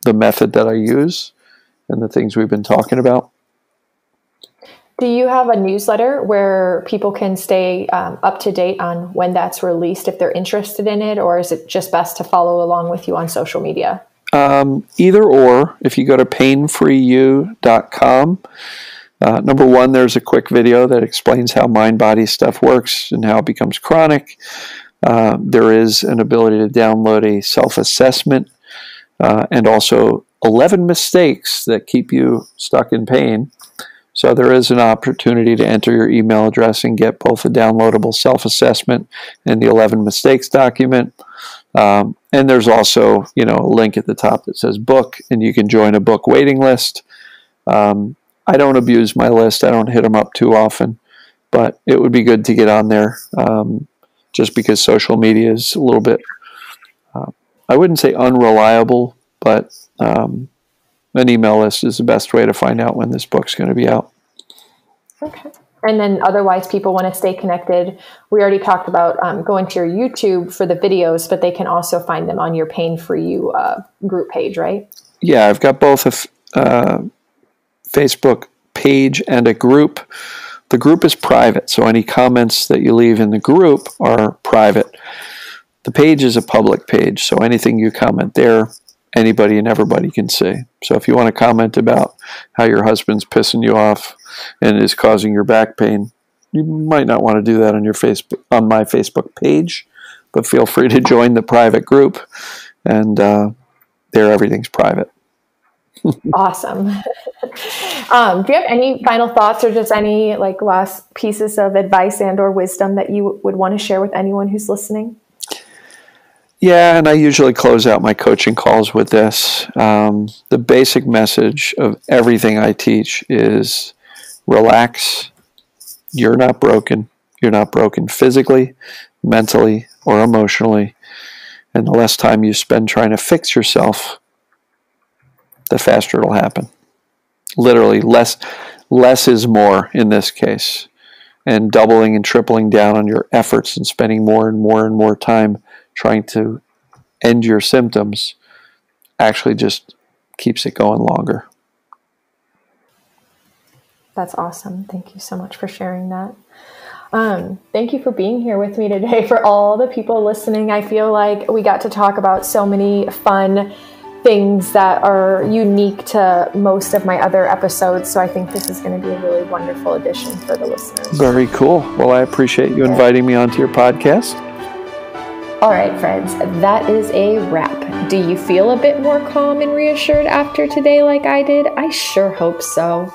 the method that I use and the things we've been talking about.
Do you have a newsletter where people can stay up to date on when that's released if they're interested in it, or is it just best to follow along with you on social media?
Either or. If you go to painfreeyou.com, number one, there's a quick video that explains how mind-body stuff works and how it becomes chronic. There is an ability to download a self-assessment and also 11 mistakes that keep you stuck in pain. So there is an opportunity to enter your email address and get both a downloadable self-assessment and the 11 mistakes document. And there's also, a link at the top that says book, and you can join a book waiting list. I don't abuse my list. I don't hit them up too often, but it would be good to get on there just because social media is a little bit, I wouldn't say unreliable, but an email list is the best way to find out when this book's going to be out.
Okay. And then otherwise, people want to stay connected. We already talked about going to your YouTube for the videos, but they can also find them on your Pain for You group page, right? Yeah,
I've got both a Facebook page and a group. The group is private, so any comments that you leave in the group are private. The page is a public page, so anything you comment there, anybody and everybody can see. So if you want to comment about how your husband's pissing you off and is causing your back pain, you might not want to do that on on my Facebook page, but feel free to join the private group, and there everything's private.
Awesome. Do you have any final thoughts or just any last pieces of advice and or wisdom that you would want to share with anyone who's listening?
Yeah, and I usually close out my coaching calls with this. The basic message of everything I teach is relax. You're not broken. You're not broken physically, mentally, or emotionally. And the less time you spend trying to fix yourself, the faster it'll happen. Literally, less is more in this case. And doubling and tripling down on your efforts and spending more and more and more time trying to end your symptoms actually just keeps it going longer.
That's awesome. Thank you so much for sharing that. Thank you for being here with me today. For all the people listening, I feel like we got to talk about so many fun things that are unique to most of my other episodes. So I think this is going to be a really wonderful addition for the listeners.
Very cool. Well, I appreciate you inviting me onto your podcast.
All right, friends, that is a wrap. Do you feel a bit more calm and reassured after today like I did? I sure hope so.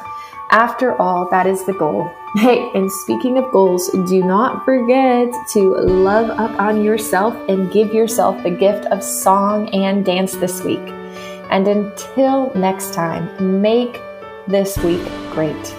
After all, that is the goal. Hey, and speaking of goals, do not forget to love up on yourself and give yourself the gift of song and dance this week. And until next time, make this week great.